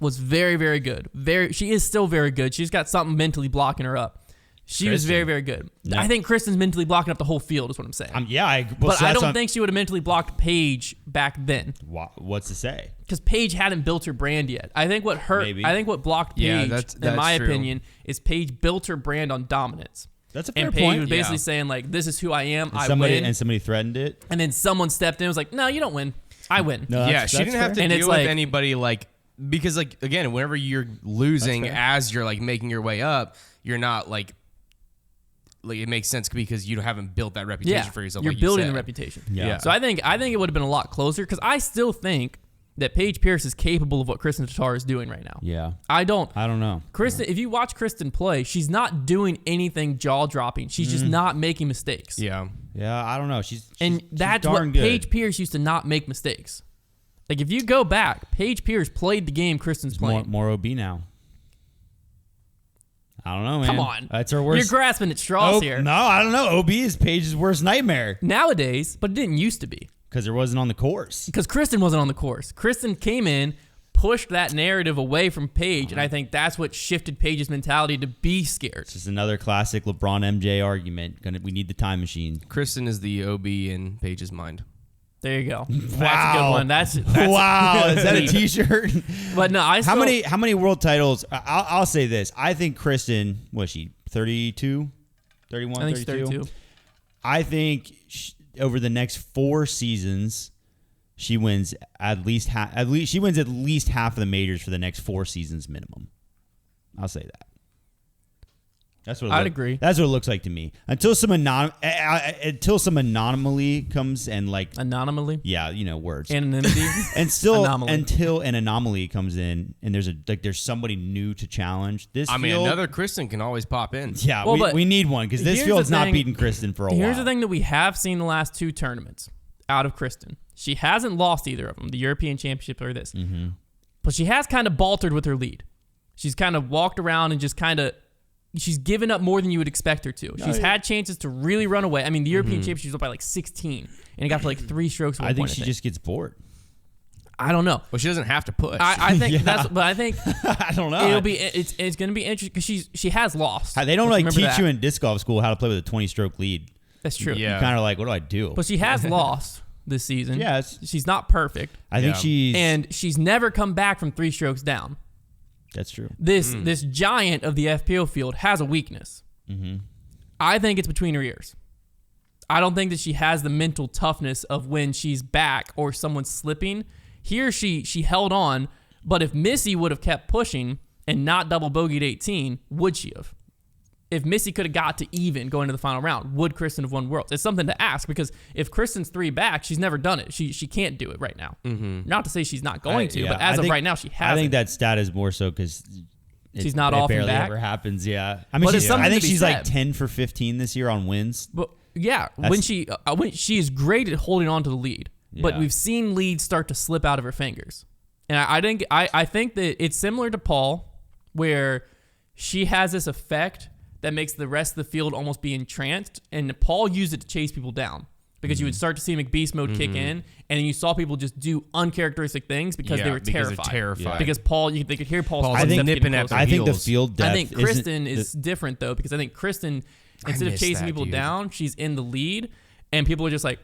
Speaker 1: was very, very good. She is still very good. She's got something mentally blocking her up. She was
Speaker 3: Kristin.
Speaker 1: very, very good.
Speaker 3: Yeah.
Speaker 1: I think Kristin's mentally blocking up the whole field is what I'm saying.
Speaker 3: But
Speaker 1: I don't think she would have mentally blocked Paige back then
Speaker 3: What's to say?
Speaker 1: because Paige hadn't built her brand yet. I think what
Speaker 3: Maybe.
Speaker 1: I think what blocked Paige,
Speaker 2: Yeah, that's
Speaker 1: in my
Speaker 2: true.
Speaker 1: opinion, is Paige built her brand on dominance.
Speaker 3: That's a fair
Speaker 1: And Paige
Speaker 3: point.
Speaker 1: was basically
Speaker 2: Yeah.
Speaker 1: saying like, "This is who I am. I
Speaker 3: somebody
Speaker 1: win."
Speaker 3: somebody threatened it.
Speaker 1: And then someone stepped in and was like, "No, you don't win. I win."
Speaker 3: No,
Speaker 2: Yeah,
Speaker 3: that's-
Speaker 2: she
Speaker 3: that's
Speaker 2: didn't have to
Speaker 3: fair.
Speaker 1: And it's
Speaker 2: deal with
Speaker 1: like-
Speaker 2: anybody because again, whenever you're losing
Speaker 3: That's fair.
Speaker 2: as you're making your way up, you're not like it makes sense because you haven't built that reputation for yourself.
Speaker 1: You're
Speaker 2: like
Speaker 1: building
Speaker 2: you
Speaker 1: the
Speaker 2: said.
Speaker 1: reputation.
Speaker 3: Yeah.
Speaker 1: So I think it would have been a lot closer because I still think that Paige Pierce is capable of what Kristin Tattar is doing right now.
Speaker 3: Yeah.
Speaker 1: I don't
Speaker 3: know.
Speaker 1: Kristin, if you watch Kristin play, she's not doing anything jaw dropping. She's just not making mistakes.
Speaker 2: Yeah.
Speaker 3: Yeah, I don't know. She's
Speaker 1: That's
Speaker 3: darn
Speaker 1: what
Speaker 3: good.
Speaker 1: Paige Pierce used to not make mistakes. Like if you go back, Paige Pierce played the game Kristin's playing.
Speaker 3: more OB now. I don't know, man.
Speaker 1: Come on.
Speaker 3: That's our worst.
Speaker 1: You're grasping at straws here.
Speaker 3: No, I don't know. OB is Paige's worst nightmare
Speaker 1: Nowadays, but it didn't used to be.
Speaker 3: because it wasn't on the course.
Speaker 1: Because Kristin wasn't on the course. Kristin came in, pushed that narrative away from Paige, and I think that's what shifted Paige's mentality to be scared.
Speaker 3: It's just another classic LeBron MJ argument. We need the time machine.
Speaker 2: Kristen is the OB in Paige's mind.
Speaker 1: There you go. That's a good
Speaker 3: Wow.
Speaker 1: one. That's
Speaker 3: Wow, is that a T-shirt?
Speaker 1: But no, I still,
Speaker 3: How many world titles? I'll say this. I think Kristin, was she 32, 31,
Speaker 1: I think she's
Speaker 3: 32?
Speaker 1: 32.
Speaker 3: I think over the next 4 seasons, she wins at least half of the majors for the next 4 seasons minimum. I'll say that. That's what
Speaker 1: I'd agree.
Speaker 3: That's what it looks like to me. Until some anomaly comes and
Speaker 1: Anomaly.
Speaker 3: words.
Speaker 1: Anonymity.
Speaker 3: And still
Speaker 1: Anomaly.
Speaker 3: until an anomaly comes in and there's somebody new to challenge this. field,
Speaker 2: Another Kristen can always pop in.
Speaker 3: Yeah,
Speaker 1: Well, but
Speaker 3: we need one because this
Speaker 1: here's
Speaker 3: field's
Speaker 1: the
Speaker 3: not
Speaker 1: thing-
Speaker 3: beating Kristin for a while.
Speaker 1: Here's the thing that we have seen the last 2 tournaments out of Kristin. She hasn't lost either of them, the European Championship or this.
Speaker 3: Mm-hmm.
Speaker 1: But she has kind of baltered with her lead. She's kind of walked around and just kind of she's given up more than you would expect her to. She's had chances to really run away. I mean, the European Championship, she was up by like 16, and it got to like 3 strokes.
Speaker 3: I think she just gets bored.
Speaker 1: I don't know.
Speaker 2: Well, she doesn't have to push.
Speaker 1: I think that's, but I think
Speaker 3: I don't know.
Speaker 1: It's going to be interesting because she has lost.
Speaker 3: They don't like teach you in disc golf school how to play with a 20-stroke lead.
Speaker 1: That's true.
Speaker 2: Yeah.
Speaker 3: You're kind of like, what do I do?
Speaker 1: But she has lost this season.
Speaker 3: Yeah,
Speaker 1: she's not perfect.
Speaker 3: I think
Speaker 1: she's never come back from 3 strokes down.
Speaker 3: That's true.
Speaker 1: This giant of the FPO field has a weakness.
Speaker 3: Mm-hmm.
Speaker 1: I think it's between her ears. I don't think that she has the mental toughness of when she's back or someone's slipping. Here she held on, but if Missy would have kept pushing and not double bogeyed 18, would she have? If Missy could have got to even going to the final round, would Kristin have won Worlds? It's something to ask because if Kristin's 3 back, she's never done it. She can't do it right now. Mm-hmm. Not to say she's not going to, but as of right now, she hasn't.
Speaker 3: I think that stat is more so because
Speaker 1: she's not often
Speaker 3: barely
Speaker 1: back.
Speaker 3: Ever happens, yeah. I mean,
Speaker 1: I think
Speaker 3: she's like 10 for 15 this year on wins.
Speaker 1: But yeah, when she is great at holding on to the lead, but we've seen leads start to slip out of her fingers, and I think that it's similar to Paul, where she has this effect that makes the rest of the field almost be entranced, and Paul used it to chase people down because you would start to see McBeast mode kick in, and then you saw people just do uncharacteristic things because they were terrified. Because Paul, they could hear Paul's
Speaker 2: nipping at their
Speaker 3: I think the
Speaker 2: heels.
Speaker 3: field depth.
Speaker 1: I think Kristin is different though, because I think Kristin, instead of chasing people down, she's in the lead, and people are just like,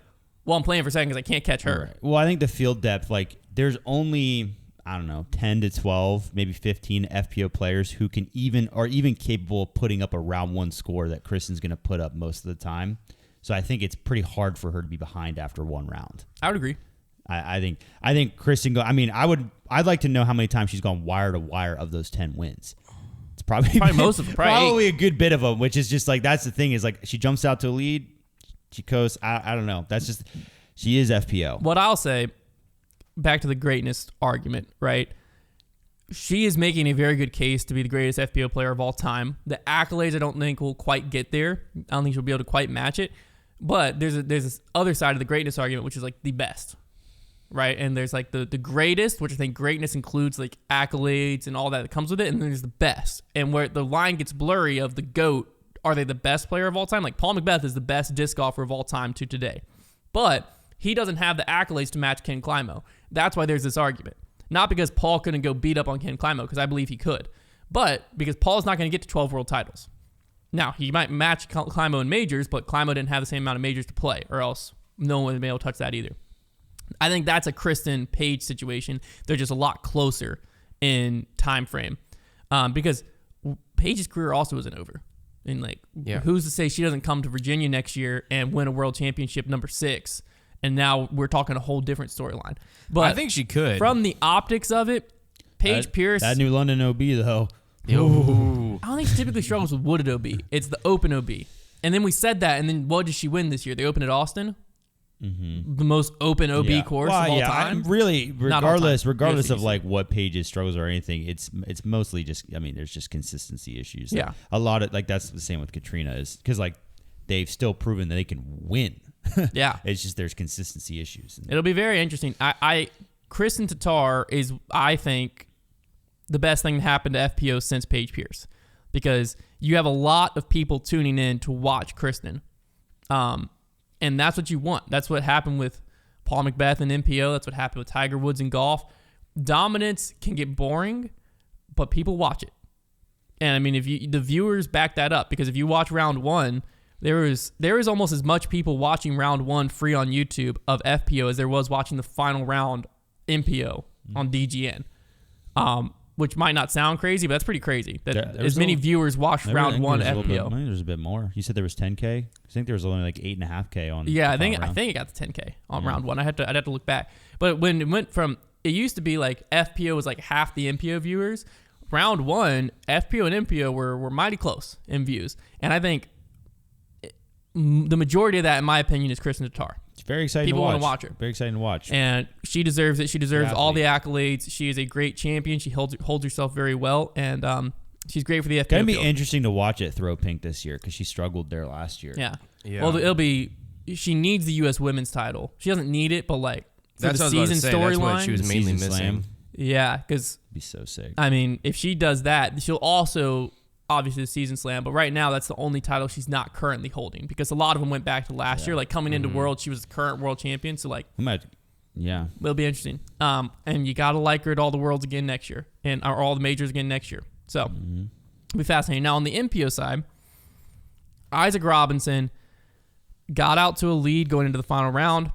Speaker 1: well, I'm playing for second because I can't catch her.
Speaker 3: Right. Well, I think the field depth, like, there's only, I don't know, 10 to 12, maybe 15 FPO players who can even capable of putting up a round 1 score that Kristin's going to put up most of the time. So I think it's pretty hard for her to be behind after 1 round.
Speaker 1: I would agree.
Speaker 3: I think Kristin I'd like to know how many times she's gone wire to wire of those 10 wins. It's probably
Speaker 1: most of them.
Speaker 3: Probably a good bit of them, which is just like, that's the thing, is like she jumps out to a lead, she coasts. I don't know. That's just, she is FPO.
Speaker 1: What I'll say, back to the greatness argument, right? She is making a very good case to be the greatest FPO player of all time. The accolades I don't think will quite get there. I don't think she'll be able to quite match it. But there's this other side of the greatness argument, which is like the best, right? And there's like the greatest, which I think greatness includes like accolades and all that comes with it. And then there's the best. And where the line gets blurry of the GOAT, are they the best player of all time? Like Paul McBeth is the best disc golfer of all time to today. But he doesn't have the accolades to match Ken Climo. That's why there's this argument. Not because Paul couldn't go beat up on Ken Climo, because I believe he could, but because Paul's not going to get to 12 world titles. Now, he might match Climo in majors, but Climo didn't have the same amount of majors to play, or else no one would be able to touch that either. I think that's a Kristin Page situation. They're just a lot closer in time frame, because Page's career also isn't over. And like, who's to say she doesn't come to Virginia next year and win a world championship number 6? And now we're talking a whole different storyline. But
Speaker 2: I think she could.
Speaker 1: From the optics of it, Paige Pierce.
Speaker 3: That new London OB, though.
Speaker 2: Ooh.
Speaker 1: I don't think she typically struggles with wooded OB. It's the open OB. And then we said that, and then what did she win this year? They opened at Austin? Mm-hmm. The most open OB course of all time?
Speaker 3: Really, regardless of like what Paige's struggles or anything, it's mostly just, I mean, there's just consistency issues.
Speaker 1: Yeah.
Speaker 3: A lot of, like, that's the same with Katrina, is because like they've still proven that they can win.
Speaker 1: Yeah.
Speaker 3: It's just there's consistency issues.
Speaker 1: It'll be very interesting. Kristin Tattar is, I think, the best thing to happen to FPO since Paige Pierce, because you have a lot of people tuning in to watch Kristin. And that's what you want. That's what happened with Paul McBeth in MPO. That's what happened with Tiger Woods in golf. Dominance can get boring, but people watch it. And I mean, the viewers back that up, because if you watch round 1, there is almost as much people watching round 1 free on YouTube of FPO as there was watching the final round MPO on DGN. Which might not sound crazy, but that's pretty crazy. That as many viewers watched round 1 FPO.
Speaker 3: I think there's a bit more. You said there was 10K. I think there was only like 8.5K on.
Speaker 1: Yeah, I think it got to 10K on round 1. I'd have to look back. But when it went from, it used to be like FPO was like half the MPO viewers. Round 1, FPO and MPO were mighty close in views, and I think the majority of that, in my opinion, is Kristin Tattar.
Speaker 3: It's very exciting
Speaker 1: People
Speaker 3: to watch.
Speaker 1: want to watch her.
Speaker 3: Very exciting to watch.
Speaker 1: And she deserves it. She deserves all the accolades. She is a great champion. She holds herself very well. And she's great for the FPO.
Speaker 3: It's going to be
Speaker 1: field.
Speaker 3: interesting to watch at Throw Pink this year, because she struggled there last year.
Speaker 1: Yeah. Well, she needs the U.S. women's title. She doesn't need it, but like for
Speaker 2: that's
Speaker 1: the
Speaker 2: what
Speaker 1: season storyline.
Speaker 2: That's what she was mainly
Speaker 3: season
Speaker 2: missing.
Speaker 3: slam.
Speaker 1: Yeah, because
Speaker 3: Be so sick.
Speaker 1: I mean, if she does that, she'll also obviously the season slam, but right now that's the only title she's not currently holding because a lot of them went back to last year. Like coming into World, she was the current world champion. So like,
Speaker 3: yeah,
Speaker 1: it'll be interesting. And you gotta like her at all the worlds again next year, or all the majors again next year. So it'll be fascinating. Now on the MPO side, Isaac Robinson got out to a lead going into the final round.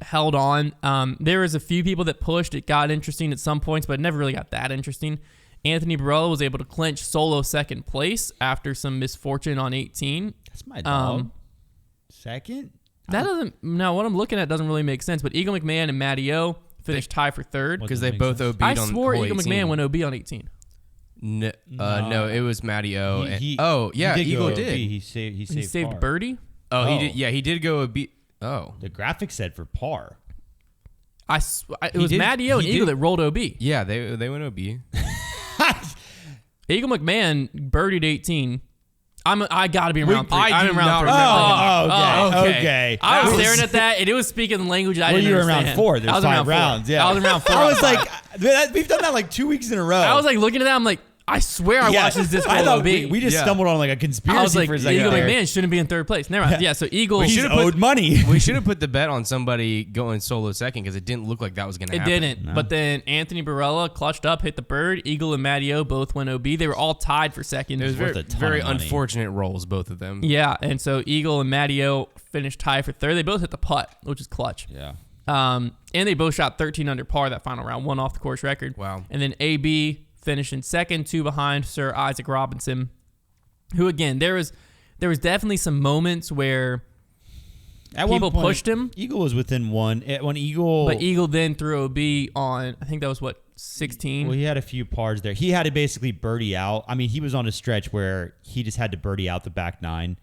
Speaker 1: Held on. There was a few people that pushed. It got interesting at some points, but it never really got that interesting. Anthony Barella was able to clinch solo second place after some misfortune on 18.
Speaker 3: That's my dog. Second?
Speaker 1: That doesn't. No, what I'm looking at doesn't really make sense. But Eagle McMahon and Matty O finished tie for third
Speaker 2: because they both OB'd
Speaker 1: I
Speaker 2: on
Speaker 1: swore
Speaker 2: hole
Speaker 1: Eagle
Speaker 2: 18.
Speaker 1: McMahon went OB on 18.
Speaker 2: No, it was Matty O.
Speaker 3: Eagle
Speaker 2: did.
Speaker 3: He saved par.
Speaker 1: birdie.
Speaker 2: Oh, he did. Yeah, he did go OB. Oh,
Speaker 3: the graphic said for par.
Speaker 1: It was Matty O and Eagle that rolled OB.
Speaker 2: Yeah, they went OB.
Speaker 1: Eagle McMahon birdied 18. I gotta be around 3.
Speaker 2: I'm
Speaker 1: in round 3.
Speaker 3: Okay.
Speaker 1: I was staring at that, and it was speaking the language I didn't
Speaker 3: you were
Speaker 1: understand.
Speaker 3: around 4. There's 5 rounds. Yeah,
Speaker 1: I was in round 4.
Speaker 3: I was like, we've done that like 2 weeks in a row.
Speaker 1: I was like looking at that. I'm like, I swear I watched this disc
Speaker 3: I
Speaker 1: roll
Speaker 3: thought
Speaker 1: OB.
Speaker 3: we just stumbled on like a conspiracy
Speaker 1: I was like,
Speaker 3: for a second.
Speaker 1: Eagle
Speaker 3: there.
Speaker 1: McMahon shouldn't be in third place. Never mind. Yeah, so Eagle.
Speaker 3: He's owed money.
Speaker 2: We should have put the bet on somebody going solo second because it didn't look like that was going to
Speaker 1: It
Speaker 2: happen.
Speaker 1: didn't.
Speaker 3: No.
Speaker 1: But then Anthony Barella clutched up, hit the bird. Eagle and Matty O both went OB. They were all tied for second.
Speaker 2: It was
Speaker 3: worth a ton
Speaker 2: very
Speaker 3: of money.
Speaker 2: unfortunate rolls, both of them.
Speaker 1: Yeah, and so Eagle and Matty O finished tied for third. They both hit the putt, which is clutch.
Speaker 3: Yeah.
Speaker 1: And they both shot 13 under par that final round, one off the course record.
Speaker 2: Wow.
Speaker 1: And then AB finished in second, 2 behind Sir Isaac Robinson, who again there was definitely some moments where
Speaker 3: At
Speaker 1: people
Speaker 3: one point,
Speaker 1: pushed him.
Speaker 3: Eagle was within one. When Eagle,
Speaker 1: But Eagle then threw OB on, I think that was 16.
Speaker 3: well, he had a few pars there. He had to basically birdie out. I mean, he was on a stretch where he just had to birdie out the back 9,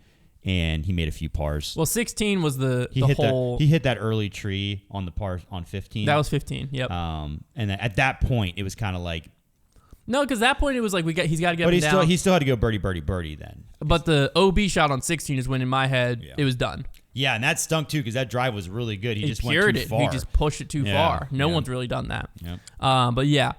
Speaker 3: and he made a few pars.
Speaker 1: Well, 16 was the
Speaker 3: He
Speaker 1: whole.
Speaker 3: hit that early tree on the par on 15.
Speaker 1: That was 15. Yep.
Speaker 3: And at that point, it was kind of like.
Speaker 1: No, because that point it was like he's got to get
Speaker 3: But
Speaker 1: him down.
Speaker 3: he still had to go birdie then.
Speaker 1: But the OB shot on 16 is when in my head it was done.
Speaker 3: Yeah, and that stunk too because that drive was really good. He just went
Speaker 1: cured
Speaker 3: too
Speaker 1: it.
Speaker 3: far.
Speaker 1: He just pushed it too far. No one's really done that.
Speaker 3: Yep.
Speaker 1: But yeah,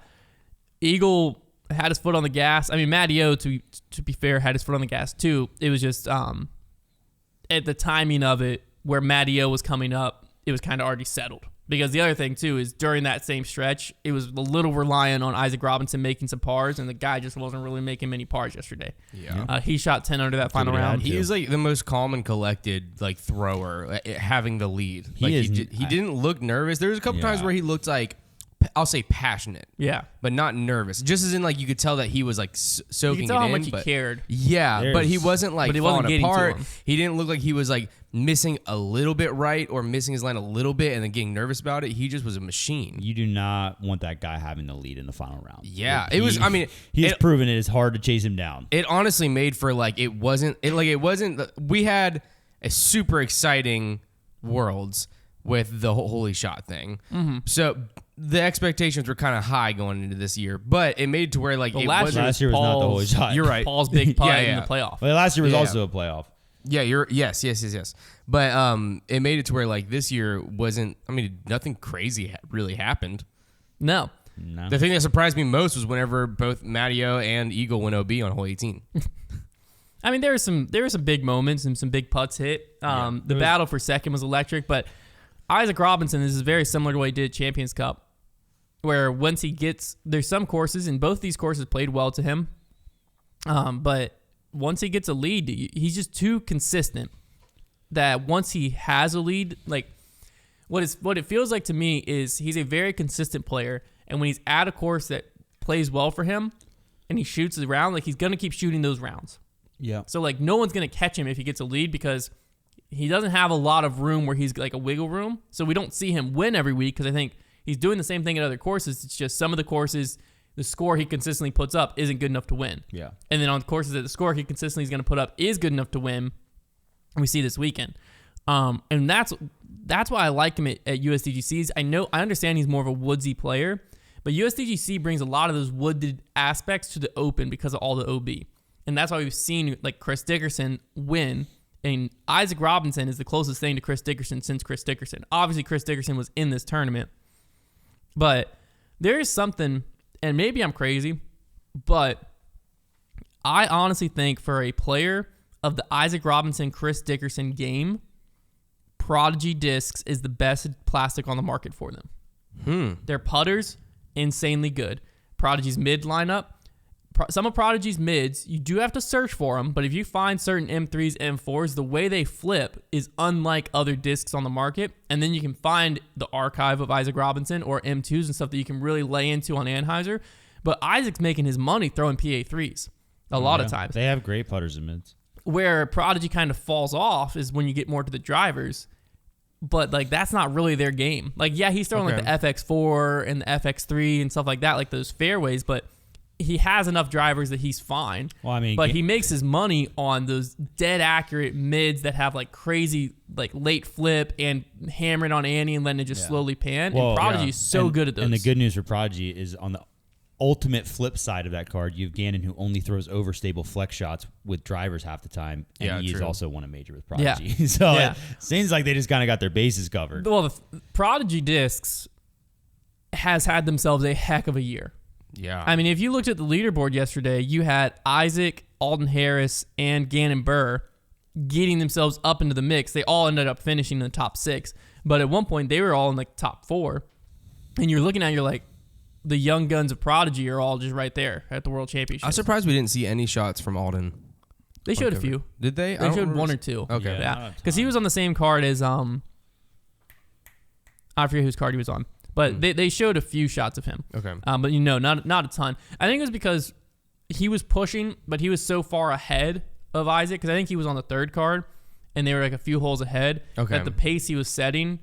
Speaker 1: Eagle had his foot on the gas. I mean, Matty O, to be fair, had his foot on the gas too. It was just at the timing of it where Matty O was coming up, it was kind of already settled. Because the other thing, too, is during that same stretch, it was a little reliant on Isaac Robinson making some pars, and the guy just wasn't really making many pars yesterday.
Speaker 2: Yeah.
Speaker 1: He shot 10 under that final round.
Speaker 2: He is like the most calm and collected like thrower, having the lead. He didn't look nervous. There was a couple times where he looked like, I'll say passionate.
Speaker 1: Yeah.
Speaker 2: But not nervous. Just as in like you could tell that he was like soaking
Speaker 1: You could tell
Speaker 2: it
Speaker 1: how
Speaker 2: in.
Speaker 1: much he
Speaker 2: but,
Speaker 1: cared.
Speaker 2: Yeah, but he wasn't like
Speaker 1: But he wasn't
Speaker 2: falling
Speaker 1: getting to
Speaker 2: apart.
Speaker 1: him.
Speaker 2: He didn't look like he was like missing a little bit right or missing his line a little bit and then getting nervous about it. He just was a machine.
Speaker 3: You do not want that guy having the lead in the final round.
Speaker 2: Yeah, it was. I mean,
Speaker 3: he's proven it is hard to chase him down.
Speaker 2: It honestly made for like it wasn't. We had a super exciting Worlds with the holy shot thing.
Speaker 1: Mm-hmm.
Speaker 2: So the expectations were kind of high going into this year, but it made to where like
Speaker 3: last year was not the holy shot.
Speaker 2: You're right.
Speaker 1: Paul's big putt
Speaker 2: Yeah,
Speaker 1: in
Speaker 2: yeah.
Speaker 1: the playoff.
Speaker 3: Well, last year was also a playoff.
Speaker 2: Yeah, yes. But it made it to where like this year wasn't. I mean, nothing crazy really happened.
Speaker 1: No.
Speaker 2: The thing that surprised me most was whenever both Matteo and Eagle went OB on hole 18.
Speaker 1: I mean, there were some big moments and some big putts hit. The battle for second was electric, but Isaac Robinson, this is very similar to what he did at Champions Cup, where once he gets, there's some courses, and both these courses played well to him, but once he gets a lead, he's just too consistent that once he has a lead, like what it feels like to me is he's a very consistent player, and when he's at a course that plays well for him and he shoots around, like he's going to keep shooting those rounds.
Speaker 3: Yeah.
Speaker 1: So like no one's going to catch him if he gets a lead because he doesn't have a lot of room where he's like a wiggle room. So we don't see him win every week because I think he's doing the same thing at other courses. It's just some of the courses, the score he consistently puts up isn't good enough to win.
Speaker 3: Yeah.
Speaker 1: And then on courses that the score he consistently is going to put up is good enough to win, we see this weekend. And that's why I like him at USDGCs. I understand he's more of a woodsy player, but USDGC brings a lot of those wooded aspects to the Open because of all the OB. And that's why we've seen like Chris Dickerson win. And Isaac Robinson is the closest thing to Chris Dickerson since Chris Dickerson. Obviously, Chris Dickerson was in this tournament. But there is something, and maybe I'm crazy, but I honestly think for a player of the Isaac Robinson, Chris Dickerson game, Prodigy discs is the best plastic on the market for them. Their putters, insanely good. Prodigy's mid lineup, some of Prodigy's mids, you do have to search for them, but if you find certain M3s, M4s, the way they flip is unlike other discs on the market. And then you can find the archive of Isaac Robinson or M2s and stuff that you can really lay into on Anheuser. But Isaac's making his money throwing PA3s a lot of times.
Speaker 3: They have great putters and mids.
Speaker 1: Where Prodigy kind of falls off is when you get more to the drivers. But, like, that's not really their game. Like, yeah, he's throwing, like, the FX4 and the FX3 and stuff like that, like those fairways, but he has enough drivers that he's fine.
Speaker 3: Well, I mean,
Speaker 1: but he makes his money on those dead accurate mids that have, like, crazy, like, late flip and hammering on Annie and letting it just slowly pan.
Speaker 3: Well,
Speaker 1: and Prodigy is so good at those.
Speaker 3: And the good news for Prodigy is on the ultimate flip side of that card, you have Gannon, who only throws overstable flex shots with drivers half the time, and he has also won a major with Prodigy.
Speaker 1: Yeah.
Speaker 3: So it seems like they just kind of got their bases covered.
Speaker 1: Well, the Prodigy discs has had themselves a heck of a year.
Speaker 2: Yeah.
Speaker 1: I mean, if you looked at the leaderboard yesterday, you had Isaac, Alden Harris, and Gannon Burr getting themselves up into the mix. They all ended up finishing in the top 6, but at one point they were all in like top 4, and you're looking at it, you're like, the young guns of Prodigy are all just right there at the World Championship.
Speaker 2: I'm surprised we didn't see any shots from Alden.
Speaker 1: They showed a few.
Speaker 2: Did they?
Speaker 1: They showed 1 or 2.
Speaker 2: Okay.
Speaker 1: Yeah. Because he was on the same card as, I forget whose card he was on. But they showed a few shots of him.
Speaker 2: Okay.
Speaker 1: But, not a ton. I think it was because he was pushing, but he was so far ahead of Isaac, because I think he was on the 3rd card, and they were like a few holes ahead.
Speaker 2: Okay.
Speaker 1: At the pace he was setting,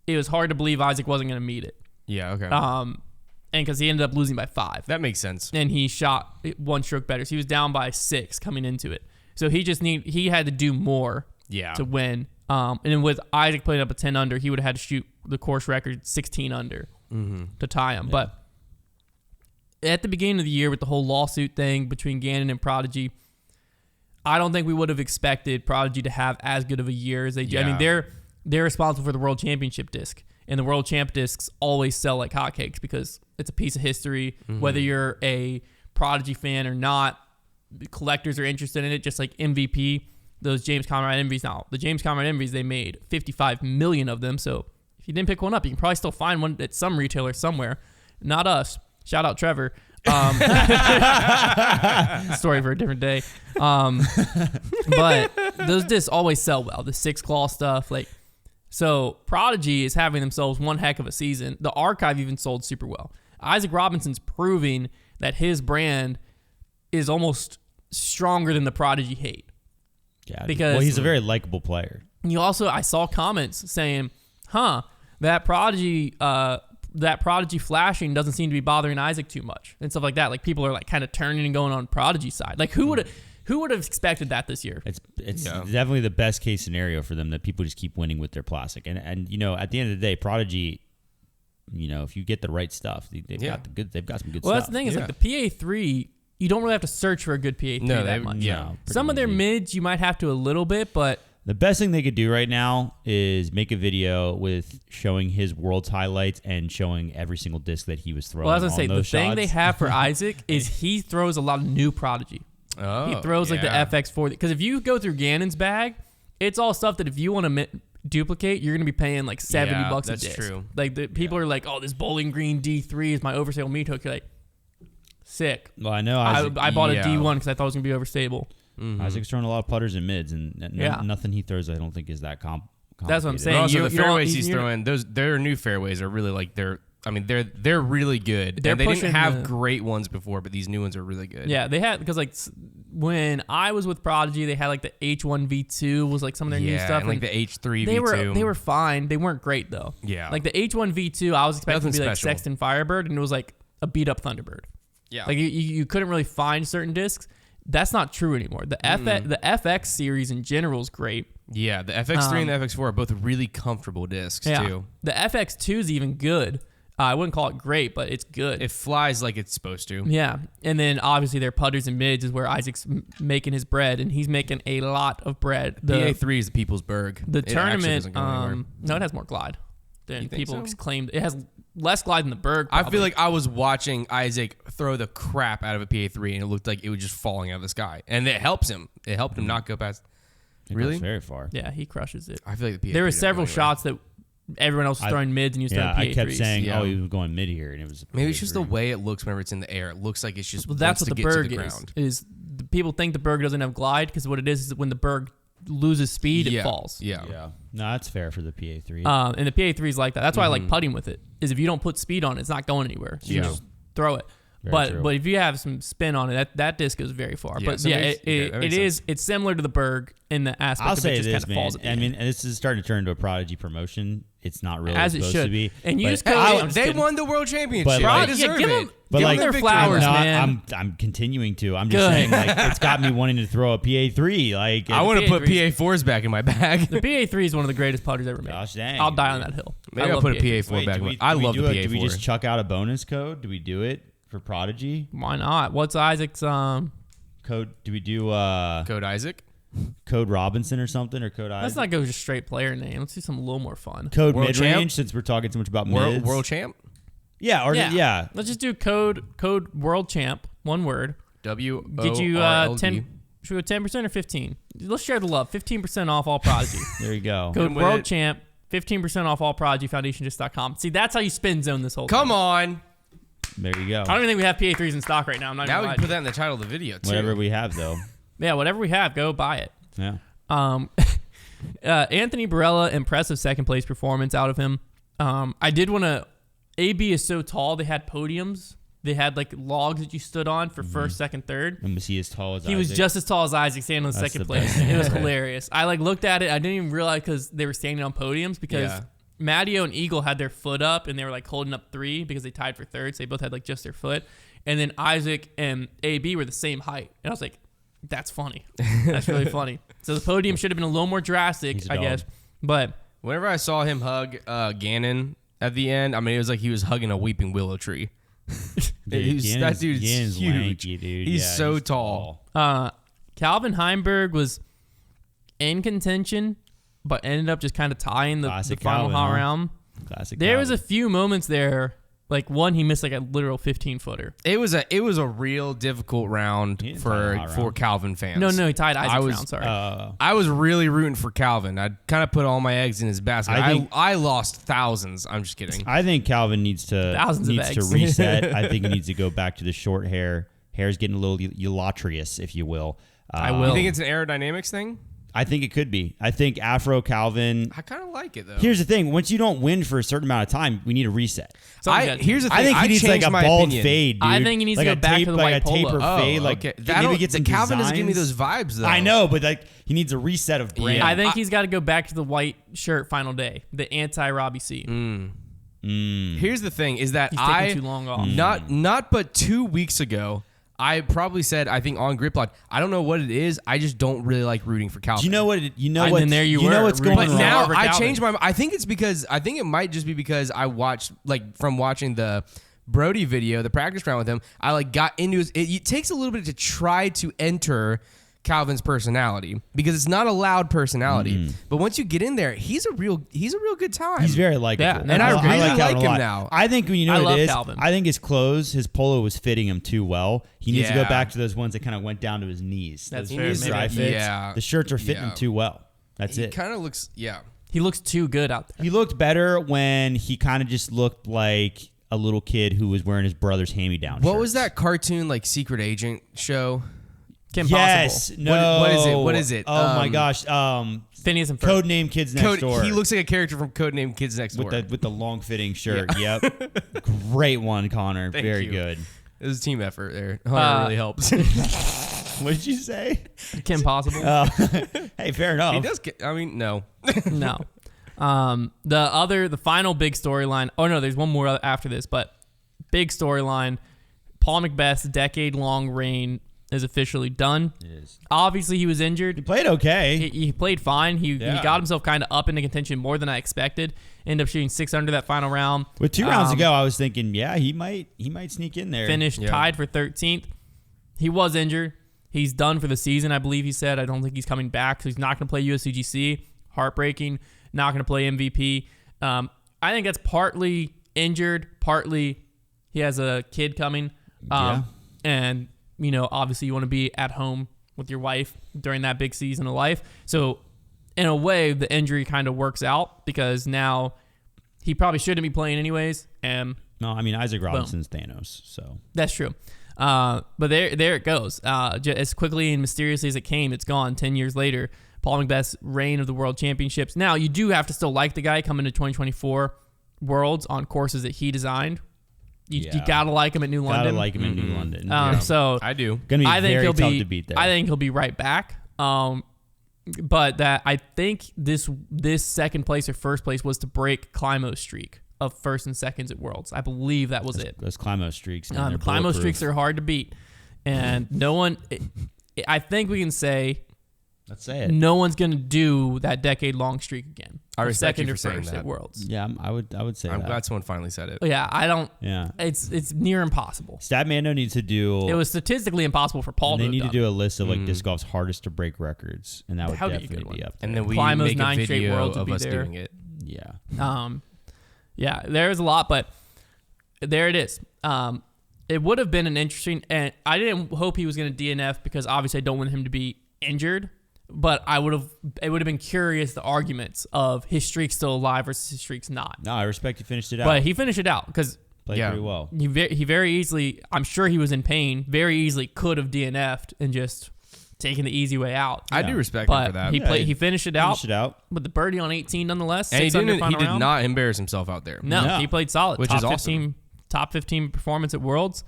Speaker 1: it was hard to believe Isaac wasn't going to meet it.
Speaker 2: Yeah, okay.
Speaker 1: And because he ended up losing by 5.
Speaker 2: That makes sense.
Speaker 1: And he shot 1 stroke better. So he was down by 6 coming into it. So he had to do more to win. And then with Isaac playing up a 10 under, he would have had to shoot the course record 16 under to tie him. Yeah. But at the beginning of the year with the whole lawsuit thing between Gannon and Prodigy, I don't think we would have expected Prodigy to have as good of a year as they do. I mean, they're responsible for the World Championship disc. And the World Champ discs always sell like hotcakes because it's a piece of history. Whether you're a Prodigy fan or not, the collectors are interested in it, just like MVP. Those James Conrad Envies now. The James Conrad Envies, they made 55 million of them. So if you didn't pick one up, you can probably still find one at some retailer somewhere. Not us. Shout out Trevor. Story for a different day. But those discs always sell well. The 6 claw stuff, like. So Prodigy is having themselves one heck of a season. The archive even sold super well. Isaac Robinson's proving that his brand is almost stronger than the Prodigy hate.
Speaker 3: Yeah,
Speaker 1: because
Speaker 3: he's a very likable player.
Speaker 1: I saw comments saying, that Prodigy flashing doesn't seem to be bothering Isaac too much and stuff like that. Like people are like kind of turning and going on Prodigy's side. Like who would have expected that this year?
Speaker 3: It's definitely the best case scenario for them, that people just keep winning with their plastic. And at the end of the day, Prodigy, if you get the right stuff, they've got some good stuff.
Speaker 1: Well, that's the thing is like the PA3, you don't really have to search for a good PA3 that much.
Speaker 2: Yeah.
Speaker 1: Some of their mids you might have to a little bit, but
Speaker 3: the best thing they could do right now is make a video with showing his world's highlights and showing every single disc that he was throwing.
Speaker 1: Well, I was gonna say the thing they have for Isaac is he throws a lot of new Prodigy.
Speaker 2: Oh,
Speaker 1: he throws like the FX4 because if you go through Gannon's bag, it's all stuff that if you want to duplicate, you're gonna be paying like $70 a disc. That's true. Like the people are like, oh, this Bowling Green D3 is my overstable meat hook. You're like, sick.
Speaker 3: Well, I know.
Speaker 1: I bought a D1 because I thought it was gonna be overstable.
Speaker 3: Isaac's throwing a lot of putters and mids, and nothing he throws I don't think is that complicated.
Speaker 1: That's what I'm saying.
Speaker 2: Also, the fairways he's throwing, their new fairways are really like they're really good. They didn't have great ones before, but these new ones are really good.
Speaker 1: Yeah, they had, because like when I was with Prodigy, they had like the H1 V2 was like some of their new stuff.
Speaker 2: And like the H3 V2.
Speaker 1: They were fine. They weren't great though.
Speaker 2: Yeah.
Speaker 1: Like the H1 V2, I was expecting to be like
Speaker 2: special.
Speaker 1: Sexton Firebird, and it was like a beat up Thunderbird.
Speaker 2: Yeah.
Speaker 1: Like you couldn't really find certain discs. That's not true anymore. The FX series in general is great.
Speaker 2: Yeah, the FX3 and the FX4 are both really comfortable discs too.
Speaker 1: The FX2 is even good. I wouldn't call it great, but it's good.
Speaker 2: It flies like it's supposed to.
Speaker 1: Yeah, and then obviously their putters and mids is where Isaac's making his bread, and he's making a lot of bread.
Speaker 2: The PA3 is the people's burg.
Speaker 1: The tournament, no, it has more glide. than
Speaker 2: think
Speaker 1: people
Speaker 2: so?
Speaker 1: claimed. It has less glide than the Berg.
Speaker 2: I
Speaker 1: Probably.
Speaker 2: feel like I was watching Isaac throw the crap out of a PA3, and it looked like it was just falling out of the sky. And it helps him. It helped him not go past.
Speaker 3: It
Speaker 2: Really?
Speaker 3: goes very far.
Speaker 1: yeah, he crushes it.
Speaker 2: I feel like the PA3
Speaker 1: There were
Speaker 2: doesn't
Speaker 1: several
Speaker 2: go anywhere.
Speaker 1: shots that everyone else was throwing mids, and he was
Speaker 3: Yeah,
Speaker 1: throwing PA3s.
Speaker 3: I kept saying,
Speaker 2: Yeah.
Speaker 3: oh, he was going mid here, and it was
Speaker 2: Maybe it's just the
Speaker 3: PA3.
Speaker 2: way it looks whenever it's in the air. It looks like it's just
Speaker 1: Well, that's
Speaker 2: wants
Speaker 1: what
Speaker 2: to
Speaker 1: the
Speaker 2: get to
Speaker 1: Berg
Speaker 2: the
Speaker 1: is.
Speaker 2: ground.
Speaker 1: Is the people think the Berg doesn't have glide because what it is when the Berg loses speed, it falls.
Speaker 2: Yeah.
Speaker 3: Yeah, no, that's fair for the PA3.
Speaker 1: And the PA3 is like that. That's why I like putting with it. Is if you don't put speed on it, it's not going anywhere. So you
Speaker 2: Yeah.
Speaker 1: just throw it.
Speaker 3: Very true.
Speaker 1: But if you have some spin on it, that disc goes very far.
Speaker 2: Yeah,
Speaker 1: but
Speaker 2: so
Speaker 1: yeah,
Speaker 2: makes- okay, that
Speaker 1: it
Speaker 2: makes
Speaker 1: is. It's similar to the Berg in the aspect
Speaker 3: I'll
Speaker 1: of
Speaker 3: say
Speaker 1: it just
Speaker 3: this,
Speaker 1: kind of falls
Speaker 3: man.
Speaker 1: at the
Speaker 3: I
Speaker 1: end.
Speaker 3: mean, and this is starting to turn into a Prodigy promotion. It's not really
Speaker 1: As it
Speaker 3: supposed
Speaker 1: should.
Speaker 3: to be.
Speaker 1: And
Speaker 3: but
Speaker 1: use
Speaker 2: Hey,
Speaker 1: code- I'm just
Speaker 2: they
Speaker 1: kidding.
Speaker 2: won the world championship.
Speaker 3: But, like-
Speaker 2: they deserve
Speaker 1: give
Speaker 2: it.
Speaker 1: 'em-
Speaker 3: But
Speaker 1: give 'em
Speaker 3: like
Speaker 1: their
Speaker 3: I'm
Speaker 1: flowers,
Speaker 3: not-
Speaker 1: man.
Speaker 3: I'm continuing to. I'm just
Speaker 1: Good.
Speaker 3: saying, like, it's got me wanting to throw a PA3. Like,
Speaker 2: I want to put
Speaker 1: PA3s.
Speaker 2: PA4s back in my bag.
Speaker 1: The PA3 is one of the greatest putters ever made.
Speaker 3: Gosh dang.
Speaker 1: I'll die on that hill.
Speaker 2: Maybe
Speaker 1: I
Speaker 2: I'll
Speaker 1: love
Speaker 2: put a
Speaker 1: PA3s.
Speaker 2: PA4
Speaker 3: Wait,
Speaker 2: back.
Speaker 3: do we,
Speaker 2: I
Speaker 3: do we
Speaker 2: love
Speaker 3: do
Speaker 2: the
Speaker 3: it? Do we
Speaker 2: PA4.
Speaker 3: just chuck out a bonus code? Do we do it for Prodigy
Speaker 1: Why not? What's Isaac's
Speaker 3: code? Do we do
Speaker 2: Code Isaac.
Speaker 3: code Robinson or something, or code
Speaker 1: Let's not go just straight player name. Let's do something a little more fun.
Speaker 3: code
Speaker 2: World
Speaker 3: mid
Speaker 2: champ?
Speaker 3: range? Since we're talking so much about
Speaker 2: World,
Speaker 3: mids.
Speaker 2: world champ.
Speaker 3: Yeah, or yeah.
Speaker 1: Let's just do code world champ. One word.
Speaker 2: W.
Speaker 1: Get you
Speaker 2: O-R-L-D.
Speaker 1: 10. Should we go 10% or 15? Let's share the love. 15% off all Prodigy.
Speaker 3: There you go.
Speaker 1: Code
Speaker 2: Hit 'em with
Speaker 1: world
Speaker 2: it.
Speaker 1: champ. 15% off all ProdigyFoundationJust.com. See, that's how you spin zone this whole
Speaker 2: Come
Speaker 1: thing.
Speaker 2: on.
Speaker 3: There you go.
Speaker 1: I don't even think we have PA3s in stock right now. I'm not
Speaker 2: Now
Speaker 1: even
Speaker 2: we
Speaker 1: lying
Speaker 2: can
Speaker 1: to
Speaker 2: put that in the title of the video too.
Speaker 3: Whatever we have, though.
Speaker 1: Yeah, whatever we have, go buy it.
Speaker 3: Yeah.
Speaker 1: Anthony Barella, impressive second place performance out of him. I did want to. AB is so tall. They had podiums. They had like logs that you stood on for first, second, third.
Speaker 3: And was he as tall as
Speaker 1: He was
Speaker 3: Isaac?
Speaker 1: just as tall as Isaac, standing on
Speaker 3: That's
Speaker 1: second
Speaker 3: the
Speaker 1: place.
Speaker 3: best.
Speaker 1: It was hilarious. I like looked at it. I didn't even realize because they were standing on podiums because
Speaker 2: Yeah.
Speaker 1: Matteo and Eagle had their foot up and they were like holding up 3 because they tied for third. So they both had like just their foot. And then Isaac and AB were the same height. And I was like, that's funny. That's really funny. So the podium should have been a little more drastic,
Speaker 3: He's a
Speaker 1: I
Speaker 3: dog.
Speaker 1: guess. But
Speaker 2: Whenever I saw him hug Gannon at the end, I mean, it was like he was hugging a weeping willow tree.
Speaker 3: Dude,
Speaker 2: That dude's
Speaker 3: Gannon's
Speaker 2: huge.
Speaker 3: lanky, dude.
Speaker 2: He's
Speaker 3: Yeah,
Speaker 2: so tall.
Speaker 1: Calvin Heimberg was in contention, but ended up just kind of tying the
Speaker 3: Classic
Speaker 1: final
Speaker 3: Calvin,
Speaker 1: hot
Speaker 3: huh?
Speaker 1: round.
Speaker 3: Classic.
Speaker 1: There was a
Speaker 3: Calvin.
Speaker 1: few moments there, like one he missed like a literal 15-footer.
Speaker 2: It was a real difficult round
Speaker 3: He didn't tie a hot
Speaker 2: for
Speaker 3: round.
Speaker 2: Calvin fans.
Speaker 1: No, he tied Isaac's
Speaker 2: I was-
Speaker 1: round. Sorry.
Speaker 2: I was really rooting for Calvin. I kind of put all my eggs in his basket.
Speaker 3: I think-
Speaker 2: I lost thousands. I'm just kidding.
Speaker 3: I think Calvin needs to
Speaker 1: Thousands of eggs.
Speaker 3: reset. I think he needs to go back to the short hair. Hair's getting a little illustrious, if you will.
Speaker 1: I
Speaker 2: You
Speaker 1: will.
Speaker 2: think it's an aerodynamics thing?
Speaker 3: I think it could be. I think Afro Calvin.
Speaker 2: I kind of like it though.
Speaker 3: Here's the thing: once you don't win for a certain amount of time, we need a reset.
Speaker 2: Here's the thing.
Speaker 3: I think he needs like
Speaker 2: changed
Speaker 3: a
Speaker 2: my
Speaker 3: bald
Speaker 2: opinion.
Speaker 3: fade, dude.
Speaker 1: I think he needs to
Speaker 3: like
Speaker 1: go back to the white
Speaker 3: like a taper
Speaker 1: polo.
Speaker 3: fade.
Speaker 2: Oh,
Speaker 3: Like
Speaker 2: okay.
Speaker 3: maybe get some
Speaker 2: Calvin doesn't give me
Speaker 3: designs.
Speaker 2: those vibes though.
Speaker 3: I know, but like he needs a reset of brand.
Speaker 2: Yeah.
Speaker 1: I think he's got to go back to the white shirt final day, the anti-Robbie C.
Speaker 2: Here's the thing: is that
Speaker 1: He's taking too long off.
Speaker 2: not but 2 weeks ago, I probably said I think on Grip Lock. I don't know what it is. I just don't really like rooting for Calvin.
Speaker 3: Do you know what? You know
Speaker 1: And
Speaker 3: what?
Speaker 1: then there you
Speaker 3: know
Speaker 1: were,
Speaker 3: what's
Speaker 1: rooting
Speaker 3: going
Speaker 2: But
Speaker 1: for
Speaker 3: wrong.
Speaker 2: now
Speaker 1: Robert
Speaker 2: I
Speaker 1: Calvin.
Speaker 2: changed my. I think it's because I think it might just be because I watched from watching the Brody video, the practice round with him. I like got into his. It takes a little bit to try to enter Calvin's personality because it's not a loud personality. But once you get in there, he's a real good time.
Speaker 3: He's very likable.
Speaker 1: Yeah,
Speaker 2: and I really
Speaker 3: Calvin
Speaker 2: like
Speaker 3: a
Speaker 2: him
Speaker 3: lot.
Speaker 2: now.
Speaker 3: I think you know
Speaker 1: I
Speaker 3: what
Speaker 1: love
Speaker 3: it is.
Speaker 1: Calvin.
Speaker 3: I think his clothes, his polo was fitting him too well. He needs to go
Speaker 2: Yeah.
Speaker 3: back to those ones that kind of went down to his knees.
Speaker 1: That's
Speaker 3: Those
Speaker 1: fair,
Speaker 3: those
Speaker 1: maybe.
Speaker 3: dry fits.
Speaker 2: Yeah.
Speaker 3: The shirts are fitting him
Speaker 2: Yeah.
Speaker 3: too well. That's
Speaker 2: he
Speaker 3: it.
Speaker 2: kind of looks
Speaker 1: He looks too good out there.
Speaker 3: He looked better when he kind of just looked like a little kid who was wearing his brother's hand-me-down.
Speaker 2: What
Speaker 3: shirts.
Speaker 2: was that cartoon like secret agent show?
Speaker 1: Kim
Speaker 3: Yes.
Speaker 1: Possible.
Speaker 3: No.
Speaker 2: What is it? What is it?
Speaker 3: Oh my gosh.
Speaker 1: Phineas and Ferb.
Speaker 3: Codename Kids Next Door.
Speaker 2: He looks like a character from Codename Kids Next Door.
Speaker 3: with the long fitting shirt. Yep. Great one, Connor.
Speaker 2: Thank
Speaker 3: Very
Speaker 2: you.
Speaker 3: good.
Speaker 2: It was a team effort there. Hunter really helps.
Speaker 3: What did you say?
Speaker 1: Kim Possible.
Speaker 3: Hey, fair enough.
Speaker 2: He does. I mean, no.
Speaker 1: No. The final big storyline. Oh no, there's one more after this, but big storyline. Paul Macbeth's decade-long reign is officially done.
Speaker 3: It is.
Speaker 1: Obviously, he was
Speaker 3: He
Speaker 1: injured.
Speaker 3: played okay.
Speaker 1: He played fine. He
Speaker 3: Yeah.
Speaker 1: got himself kind of up into contention more than I expected. Ended up shooting 6 under that final round.
Speaker 3: With 2 rounds ago, I was thinking, yeah, he might sneak in there.
Speaker 1: Finished
Speaker 2: Yeah.
Speaker 1: tied for 13th. He was injured. He's done for the season, I believe he said. I don't think he's coming back, so he's not going to play USCGC. Heartbreaking. Not going to play MVP. I think that's partly injured, partly he has a kid coming. And, obviously you want to be at home with your wife during that big season of life. So in a way, the injury kind of works out because now he probably shouldn't be playing anyways. And
Speaker 3: no, I mean, Isaac Robinson's Thanos, so.
Speaker 1: That's true. But there it goes. As quickly and mysteriously as it came, it's gone 10 years later. Paul Macbeth's reign of the World Championships. Now, you do have to still like the guy coming to 2024 Worlds on courses that he designed. You got to like him at New London.
Speaker 3: Gotta like him in New London.
Speaker 1: So
Speaker 2: I do.
Speaker 3: Gonna be very tough to beat there.
Speaker 1: I think he'll be right back. But that I think this second place or first place was to break Climo's streak of first and seconds at Worlds. I believe that was it.
Speaker 3: Those Climo streaks. Man,
Speaker 1: the Climo streaks are hard to beat, and no one. I think we can say.
Speaker 3: Let's say it.
Speaker 1: No one's gonna do that decade-long streak again.
Speaker 2: I respect
Speaker 1: second
Speaker 2: you
Speaker 1: or
Speaker 2: for saying
Speaker 1: first
Speaker 2: that.
Speaker 1: at Worlds.
Speaker 3: Yeah, I would say
Speaker 2: I'm
Speaker 3: that.
Speaker 2: glad someone finally said it.
Speaker 1: Yeah, I don't.
Speaker 3: Yeah,
Speaker 1: it's near impossible.
Speaker 3: Statmando needs to do.
Speaker 1: It was statistically impossible for Paul.
Speaker 3: They
Speaker 1: to
Speaker 3: need to
Speaker 1: have
Speaker 3: do
Speaker 1: done.
Speaker 3: a list of like disc golf's hardest to break records, and that would
Speaker 1: That'd be a
Speaker 3: definitely
Speaker 1: good
Speaker 3: be
Speaker 1: one.
Speaker 3: up there.
Speaker 2: And then we
Speaker 1: Climo's
Speaker 2: make a
Speaker 1: 9 straight
Speaker 2: video
Speaker 1: Worlds would
Speaker 2: of
Speaker 1: be
Speaker 2: us
Speaker 1: there.
Speaker 2: doing it.
Speaker 3: Yeah.
Speaker 1: Yeah, there's a lot, but there it is. It would have been an interesting, and I didn't hope he was going to DNF because obviously I don't want him to be injured. But it would have been curious the arguments of his streak's still alive versus his streak's not.
Speaker 3: No, I respect he finished it out.
Speaker 1: But he finished it out because
Speaker 3: played pretty well.
Speaker 1: he very easily, I'm sure he was in pain, very easily could have DNF'd and just taken the easy way out.
Speaker 2: I do respect him
Speaker 1: But
Speaker 2: for that.
Speaker 1: he finished it out.
Speaker 3: Finished it out.
Speaker 1: With the birdie on 18 nonetheless.
Speaker 2: And he
Speaker 1: 6 under
Speaker 2: did
Speaker 1: final round.
Speaker 2: not embarrass himself out there.
Speaker 1: No, he played solid.
Speaker 2: Which
Speaker 1: top
Speaker 2: is awesome.
Speaker 1: Top 15 performance at Worlds.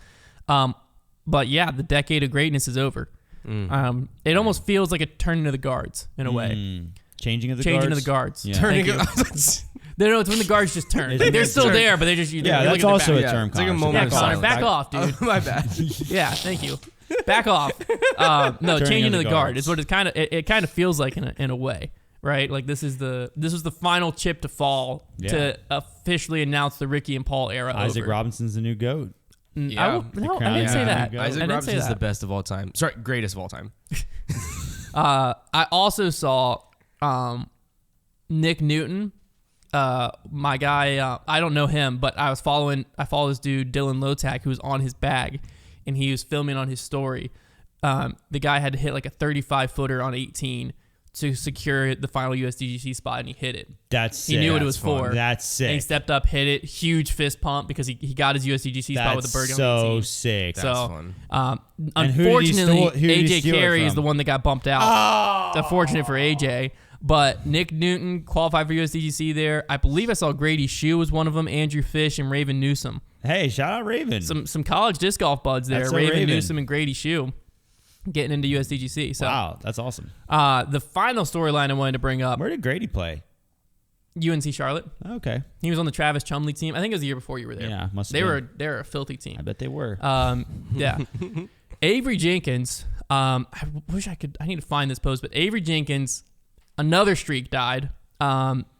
Speaker 1: But yeah, the decade of greatness is over. It almost feels like a turning of the guards in a way.
Speaker 3: Changing of the
Speaker 1: guards.
Speaker 3: Yeah.
Speaker 2: Turning
Speaker 1: Thank
Speaker 2: it.
Speaker 1: No, it's when the guards just turn.
Speaker 3: It's
Speaker 1: They're still
Speaker 2: turn.
Speaker 1: there, but they just
Speaker 3: Yeah,
Speaker 1: you're
Speaker 3: that's
Speaker 1: looking at
Speaker 3: also
Speaker 1: their
Speaker 3: a
Speaker 1: back.
Speaker 3: term.
Speaker 2: It's like a
Speaker 3: Connor.
Speaker 2: moment
Speaker 1: Yeah,
Speaker 2: of
Speaker 1: Connor,
Speaker 2: silence.
Speaker 1: back off, dude.
Speaker 2: Oh, my bad.
Speaker 1: Yeah, thank you. Back off. No,
Speaker 3: Turning
Speaker 1: changing
Speaker 3: of
Speaker 1: to
Speaker 3: the
Speaker 1: the guard
Speaker 3: guards.
Speaker 1: is what it kind of feels like in a way, right? Like this was the final chip to fall to officially announce the Ricky and Paul era.
Speaker 3: Isaac
Speaker 1: over.
Speaker 3: Robinson's the new GOAT.
Speaker 1: I didn't say that.
Speaker 3: Yeah.
Speaker 1: I
Speaker 2: Isaac
Speaker 1: didn't
Speaker 2: Robinson
Speaker 1: say
Speaker 2: is the
Speaker 1: that.
Speaker 2: best of all time. Sorry, greatest of all time.
Speaker 1: I also saw Nick Newton, my guy. I don't know him, but I follow this dude Dylan Lotak, who was on his bag, and he was filming on his story. The guy had to hit like a 35-footer on 18 to secure the final USDGC spot, and he hit it.
Speaker 3: That's sick.
Speaker 1: He knew what it was
Speaker 2: That's fun.
Speaker 1: for.
Speaker 3: That's sick.
Speaker 1: And he stepped up, hit it, huge fist pump because he got his USDGC spot with the birdie
Speaker 3: so
Speaker 1: on 18.
Speaker 3: sick.
Speaker 2: That's
Speaker 1: So,
Speaker 2: fun.
Speaker 3: And who did he
Speaker 1: unfortunately,
Speaker 3: who did he
Speaker 1: AJ
Speaker 3: steal it
Speaker 1: Carey is
Speaker 3: from?
Speaker 1: the one that got bumped out. Unfortunate for AJ. But Nick Newton qualified for USDGC there. I believe I saw Grady Shue was one of them, Andrew Fish, and Raven Newsom.
Speaker 3: Hey, shout out Raven.
Speaker 1: Some college disc golf buds there,
Speaker 3: That's a
Speaker 1: Raven
Speaker 3: Raven.
Speaker 1: Newsom and Grady Shue, getting into USDGC. So,
Speaker 3: Wow, that's awesome.
Speaker 1: the final storyline I wanted to bring up,
Speaker 3: Where did Grady play?
Speaker 1: UNC Charlotte.
Speaker 3: Okay.
Speaker 1: He was on the Travis Chumley team. I think it was the year before you were there.
Speaker 3: Yeah, must have
Speaker 1: They
Speaker 3: been.
Speaker 1: were a filthy team.
Speaker 3: I bet they were.
Speaker 1: Yeah. Avery Jenkins. I need to find this post, but Avery Jenkins, another streak died.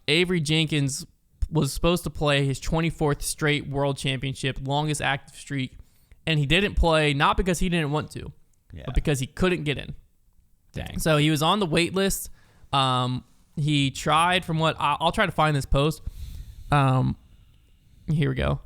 Speaker 1: Avery Jenkins was supposed to play his 24th straight world championship, longest active streak, and he didn't play, not because he didn't want to, but because he couldn't get in.
Speaker 3: Dang.
Speaker 1: So he was on the wait list. He tried from what I'll try to find this post. Here we go.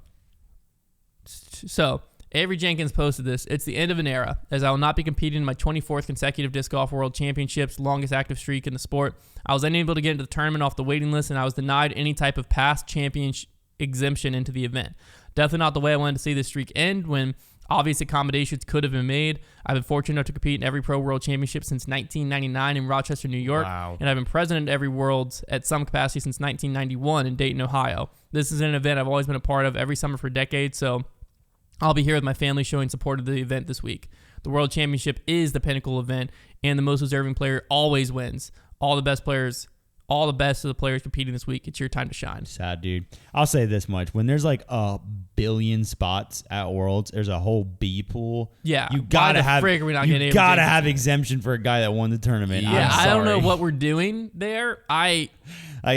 Speaker 1: So Avery Jenkins posted this. It's the end of an era, as I will not be competing in my 24th consecutive disc golf world championships, longest active streak in the sport. I was unable to get into the tournament off the waiting list, and I was denied any type of past champion exemption into the event. Definitely not the way I wanted to see this streak end when obvious accommodations could have been made. I've been fortunate enough to compete in every pro world championship since 1999 in Rochester, New York.
Speaker 2: Wow.
Speaker 1: And I've been president at every worlds at some capacity since 1991 in Dayton, Ohio. This is an event I've always been a part of every summer for decades, so I'll be here with my family showing support of the event this week. The World Championship is the pinnacle event, and the most deserving player always wins. All the best of the players competing this week. It's your time to shine.
Speaker 3: Sad, dude. I'll say this much. When there's like a billion spots at Worlds, there's a whole B pool.
Speaker 1: Yeah.
Speaker 3: You
Speaker 1: Why
Speaker 3: gotta
Speaker 1: the
Speaker 3: have
Speaker 1: frig are we not
Speaker 3: you
Speaker 1: getting
Speaker 3: gotta
Speaker 1: Avery
Speaker 3: have
Speaker 1: Jenkins?
Speaker 3: exemption for a guy that won the tournament.
Speaker 1: Yeah,
Speaker 3: I'm
Speaker 1: I don't know
Speaker 3: sorry.
Speaker 1: what we're doing there.
Speaker 3: Like,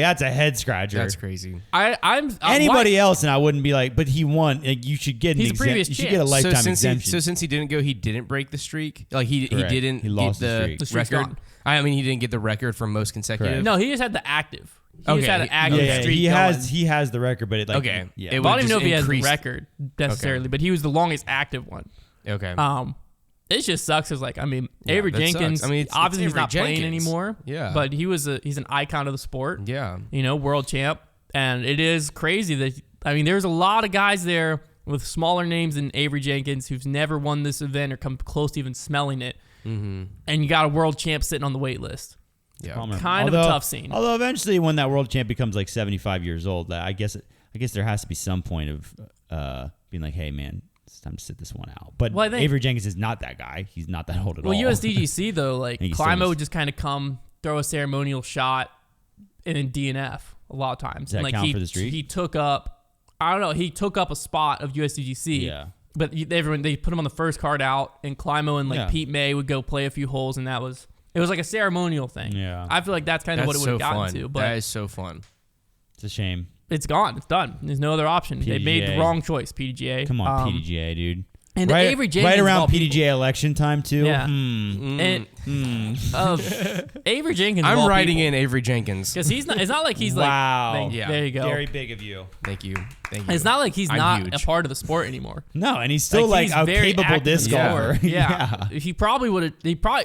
Speaker 3: that's a head scratcher.
Speaker 2: That's crazy.
Speaker 1: I'm
Speaker 3: Anybody else, and I wouldn't be like, but he won. Like, you should get an
Speaker 1: He's a previous
Speaker 3: You should
Speaker 1: champ.
Speaker 3: get a lifetime
Speaker 2: since
Speaker 3: exemption.
Speaker 2: since he didn't go, he didn't break the streak. Like he
Speaker 3: Correct.
Speaker 2: didn't
Speaker 3: He lost
Speaker 2: get
Speaker 3: the
Speaker 2: the
Speaker 3: streak.
Speaker 1: The streak's
Speaker 2: record.
Speaker 1: gone.
Speaker 2: I mean, he didn't get the record for most consecutive.
Speaker 3: Correct.
Speaker 1: No, he just had the active. He just had an active
Speaker 3: Yeah,
Speaker 1: streak
Speaker 3: he has the record, but it like
Speaker 2: Okay.
Speaker 3: yeah.
Speaker 2: It
Speaker 1: Well, I don't even
Speaker 2: just
Speaker 1: know if he has the
Speaker 2: increased-
Speaker 1: record necessarily, but he was the longest active one.
Speaker 2: Okay.
Speaker 1: It just sucks. Is like, I mean,
Speaker 2: Yeah,
Speaker 1: Avery
Speaker 2: that sucks.
Speaker 1: Jenkins.
Speaker 2: I mean, it's
Speaker 1: obviously he's
Speaker 2: Avery
Speaker 1: not playing
Speaker 2: Jenkins.
Speaker 1: anymore.
Speaker 2: Yeah.
Speaker 1: but he's an icon of the sport.
Speaker 2: Yeah.
Speaker 1: You know, world champ, and it is crazy that there's a lot of guys there with smaller names than Avery Jenkins who's never won this event or come close to even smelling it, and you got a world champ sitting on the wait list.
Speaker 2: Yeah.
Speaker 1: Kind of a tough scene.
Speaker 3: Although eventually, when that world champ becomes like 75 years old, I guess there has to be some point of being like, hey man, it's time to sit this one out. But Avery Jenkins is not that guy. He's not that old at all.
Speaker 1: Well, USDGC though, like Climo would just kind of come, throw a ceremonial shot, and then DNF a lot of times.
Speaker 3: Does that
Speaker 1: and
Speaker 3: count for the streak?
Speaker 1: He took up, I don't know, he took up a spot of USDGC.
Speaker 3: Yeah.
Speaker 1: But they put him on the first card out, and Climo and Pete May would go play a few holes, and it was like a ceremonial thing.
Speaker 3: Yeah.
Speaker 1: I feel like that's kind of what it would have gotten to. But
Speaker 2: that is so fun.
Speaker 3: It's a shame.
Speaker 1: it's gone. It's done. There's no other option. They made the
Speaker 3: PDGA.
Speaker 1: wrong choice, PDGA.
Speaker 3: Come on, PDGA, dude.
Speaker 1: And Avery Jenkins
Speaker 3: right around
Speaker 1: of all
Speaker 3: PDGA election time too.
Speaker 1: Yeah. And Avery Jenkins.
Speaker 2: I'm writing in Avery Jenkins.
Speaker 1: because he's not. It's not like he's
Speaker 3: Wow.
Speaker 1: like.
Speaker 2: Yeah.
Speaker 1: There you go.
Speaker 3: Very big of you.
Speaker 2: Thank you.
Speaker 1: It's not like he's
Speaker 2: I'm
Speaker 1: not
Speaker 2: huge.
Speaker 1: a part of the sport anymore.
Speaker 3: No, and he's still
Speaker 1: Like,
Speaker 3: like,
Speaker 1: he's
Speaker 3: a
Speaker 1: very
Speaker 3: capable
Speaker 1: active in
Speaker 3: disc
Speaker 1: the
Speaker 3: golfer.
Speaker 1: sport. Yeah. He probably would have.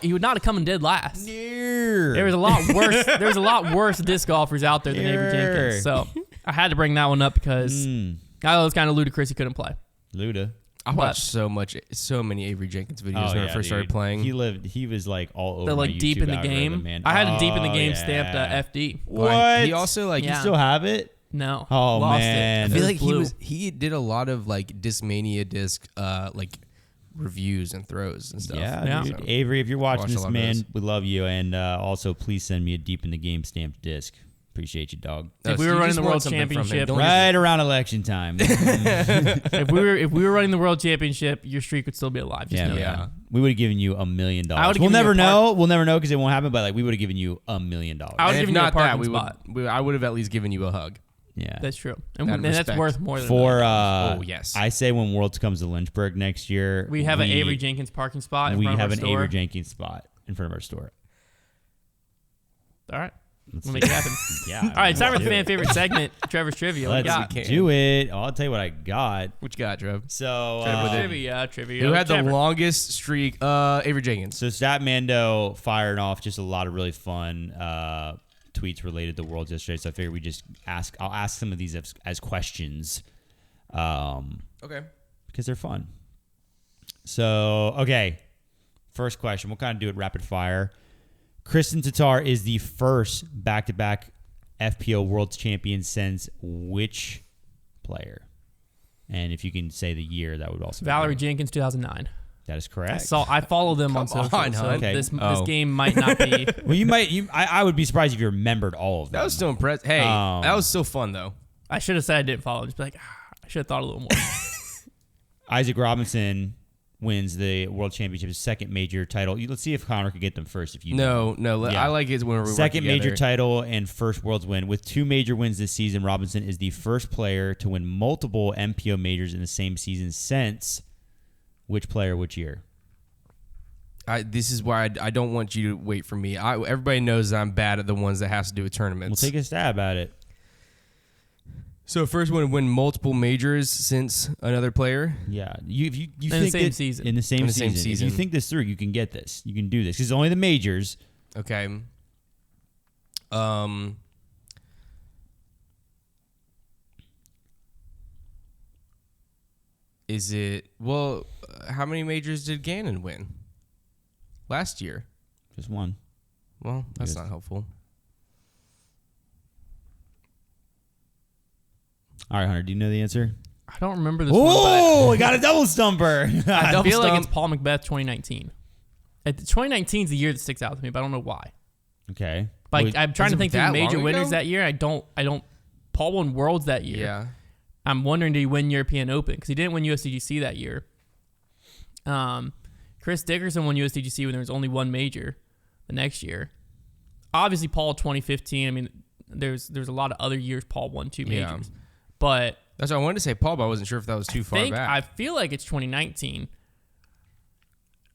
Speaker 1: He would not have come in dead last.
Speaker 3: Near.
Speaker 1: There was a lot worse. There's a lot worse disc golfers out there than Avery Jenkins. So I had to bring that one up because I thought it was kind of ludicrous he couldn't play.
Speaker 3: Luda.
Speaker 2: I watched so many Avery Jenkins videos when I first started playing.
Speaker 3: He was like all over.
Speaker 1: They're like
Speaker 3: my
Speaker 1: deep
Speaker 3: YouTube
Speaker 1: in the
Speaker 3: algorithm,
Speaker 1: game.
Speaker 3: Man.
Speaker 1: I had him deep in the game
Speaker 3: yeah.
Speaker 1: stamped FD.
Speaker 3: What?
Speaker 2: He also like
Speaker 3: You
Speaker 1: Yeah.
Speaker 3: still have it?
Speaker 1: No.
Speaker 3: Oh,
Speaker 1: lost
Speaker 3: man.
Speaker 1: It.
Speaker 2: I feel
Speaker 1: It
Speaker 2: like
Speaker 1: blue.
Speaker 2: he did a lot of like Discmania disc like reviews and throws and stuff.
Speaker 3: Yeah, dude.
Speaker 2: So,
Speaker 3: Avery, if you're watching
Speaker 2: watched a
Speaker 3: this,
Speaker 2: lot of
Speaker 3: man,
Speaker 2: those.
Speaker 3: we love you. And also, please send me a deep in the game stamped disc. Appreciate you, dog.
Speaker 1: If we
Speaker 2: so
Speaker 1: were
Speaker 2: you
Speaker 1: running
Speaker 2: just
Speaker 1: the
Speaker 2: want
Speaker 1: World
Speaker 2: something from him.
Speaker 1: Championship,
Speaker 2: Don't
Speaker 3: Right around election time.
Speaker 1: if we were running the World Championship, your streak would still be alive. Just
Speaker 3: Yeah,
Speaker 1: know
Speaker 3: man.
Speaker 1: that.
Speaker 3: We would have given you $1 million.
Speaker 1: I would've
Speaker 3: We'll
Speaker 1: given you
Speaker 3: never
Speaker 1: a
Speaker 3: know. We'll never know because it won't happen. But like, we would have given you $1 million.
Speaker 1: I would
Speaker 2: And
Speaker 1: have
Speaker 2: if
Speaker 1: given you a
Speaker 2: not that,
Speaker 1: parking
Speaker 2: we
Speaker 1: spot.
Speaker 2: would. I would have at least given you a hug.
Speaker 3: Yeah.
Speaker 1: That's true,
Speaker 2: Out of
Speaker 1: and that's
Speaker 2: respect.
Speaker 1: worth more than
Speaker 3: For
Speaker 1: that.
Speaker 2: Oh, yes.
Speaker 3: I say when Worlds comes to Lynchburg next year,
Speaker 1: We have an Avery Jenkins parking spot in
Speaker 3: we
Speaker 1: front of
Speaker 3: have
Speaker 1: our
Speaker 3: an
Speaker 1: store.
Speaker 3: Avery Jenkins spot in front of our store.
Speaker 1: All right,
Speaker 3: Let's
Speaker 1: we'll make it happen.
Speaker 3: Yeah.
Speaker 1: All right, it's time for the fan favorite segment, Trevor's Trivia. What you
Speaker 3: Let's
Speaker 1: got?
Speaker 3: do it. Oh, I'll tell you what I got.
Speaker 2: What you got, Trev?
Speaker 3: So,
Speaker 1: Trivia.
Speaker 2: Who had the
Speaker 1: Trevor.
Speaker 2: longest streak? Avery Jenkins.
Speaker 3: So Statmando fired off just a lot of really fun tweets related to Worlds yesterday. So I figured we just I'll ask some of these as questions,
Speaker 2: Okay.
Speaker 3: because they're fun. So okay, first question. We'll kind of do it rapid fire. Kristin Tattar is the first back-to-back FPO Worlds champion since which player? And if you can say the year, that would also
Speaker 1: Valerie
Speaker 3: be
Speaker 1: Jenkins, 2009.
Speaker 3: That is correct.
Speaker 1: So I follow them on social.
Speaker 2: on,
Speaker 1: So
Speaker 2: hon.
Speaker 3: Okay.
Speaker 1: this
Speaker 2: Oh.
Speaker 1: game might not be.
Speaker 3: Well, I would be surprised if you remembered all of them.
Speaker 2: That was still impressive. Hey, that was still fun though.
Speaker 1: I should have said I didn't follow. Just be like, I should have thought a little more.
Speaker 3: Isaac Robinson wins the World Championship's second major title. Let's see if Konner could get them first. If you
Speaker 2: No.
Speaker 3: Yeah.
Speaker 2: I like it when we work
Speaker 3: second major
Speaker 2: together.
Speaker 3: title and first Worlds win. With 2 major wins this season, Robinson is the first player to win multiple MPO majors in the same season since which player, which year?
Speaker 2: This is why I don't want you to wait for me. Everybody knows that I'm bad at the ones that has to do with
Speaker 3: We'll
Speaker 2: tournaments.
Speaker 3: take a stab at it.
Speaker 2: So first one to win multiple majors since another player.
Speaker 3: Yeah, you
Speaker 1: the
Speaker 3: think
Speaker 1: same
Speaker 3: that-
Speaker 1: season.
Speaker 3: In the same
Speaker 2: In the same
Speaker 3: season. If
Speaker 2: season.
Speaker 3: you think this through, you can get this. You can do this because only the majors.
Speaker 2: Okay. Is it how many majors did Gannon win last year?
Speaker 3: Just one.
Speaker 2: Well, that's
Speaker 3: Yes.
Speaker 2: not helpful.
Speaker 3: All right, Hunter. Do you know the answer?
Speaker 1: I don't remember this one,
Speaker 3: Oh, we got a double stumper.
Speaker 1: but I
Speaker 2: double
Speaker 1: feel like
Speaker 2: stump.
Speaker 1: it's Paul Macbeth 2019. 2019 is the year that sticks out to me, but I don't know why.
Speaker 3: Okay.
Speaker 1: Like
Speaker 3: Well,
Speaker 1: I'm trying to
Speaker 2: it
Speaker 1: think through
Speaker 2: that
Speaker 1: the major
Speaker 2: long
Speaker 1: winners
Speaker 2: ago?
Speaker 1: that year. I don't. Paul won Worlds that year.
Speaker 2: Yeah.
Speaker 1: I'm wondering, did he win European Open? Because he didn't win USDGC that year. Chris Dickerson won USDGC when there was only one major the next year. Obviously, Paul 2015. I mean, there's a lot of other years Paul won 2 majors.
Speaker 2: Yeah.
Speaker 1: But
Speaker 2: That's what I wanted to say, Paul, but I wasn't sure if that was too far back.
Speaker 1: I feel like it's 2019. I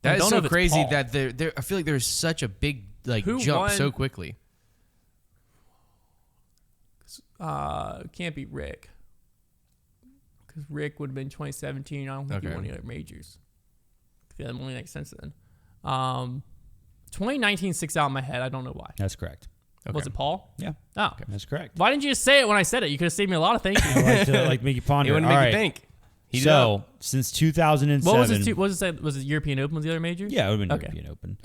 Speaker 2: That is
Speaker 1: don't know
Speaker 2: so
Speaker 1: if it's
Speaker 2: crazy
Speaker 1: Paul.
Speaker 2: that there. I feel like there's such a big
Speaker 1: Who
Speaker 2: jump
Speaker 1: won-
Speaker 2: so quickly.
Speaker 1: Can't be Rick. Because Rick would have been 2017. I don't think he won any other majors. That only makes sense then. 2019 sticks out in my head. I don't know why.
Speaker 3: That's correct.
Speaker 2: Okay.
Speaker 1: Was it Paul?
Speaker 3: Yeah.
Speaker 1: Oh.
Speaker 3: Okay. That's correct.
Speaker 1: Why didn't you just say it when I said it? You could have saved me a lot of thinking.
Speaker 3: I like to make you ponder.
Speaker 2: He wouldn't
Speaker 3: All
Speaker 2: make
Speaker 3: right.
Speaker 2: you think. Heat it
Speaker 3: So,
Speaker 2: up.
Speaker 3: since 2007.
Speaker 1: What was it? Was it European Open was the other major?
Speaker 3: Yeah, it would have been
Speaker 1: Okay.
Speaker 3: European Open.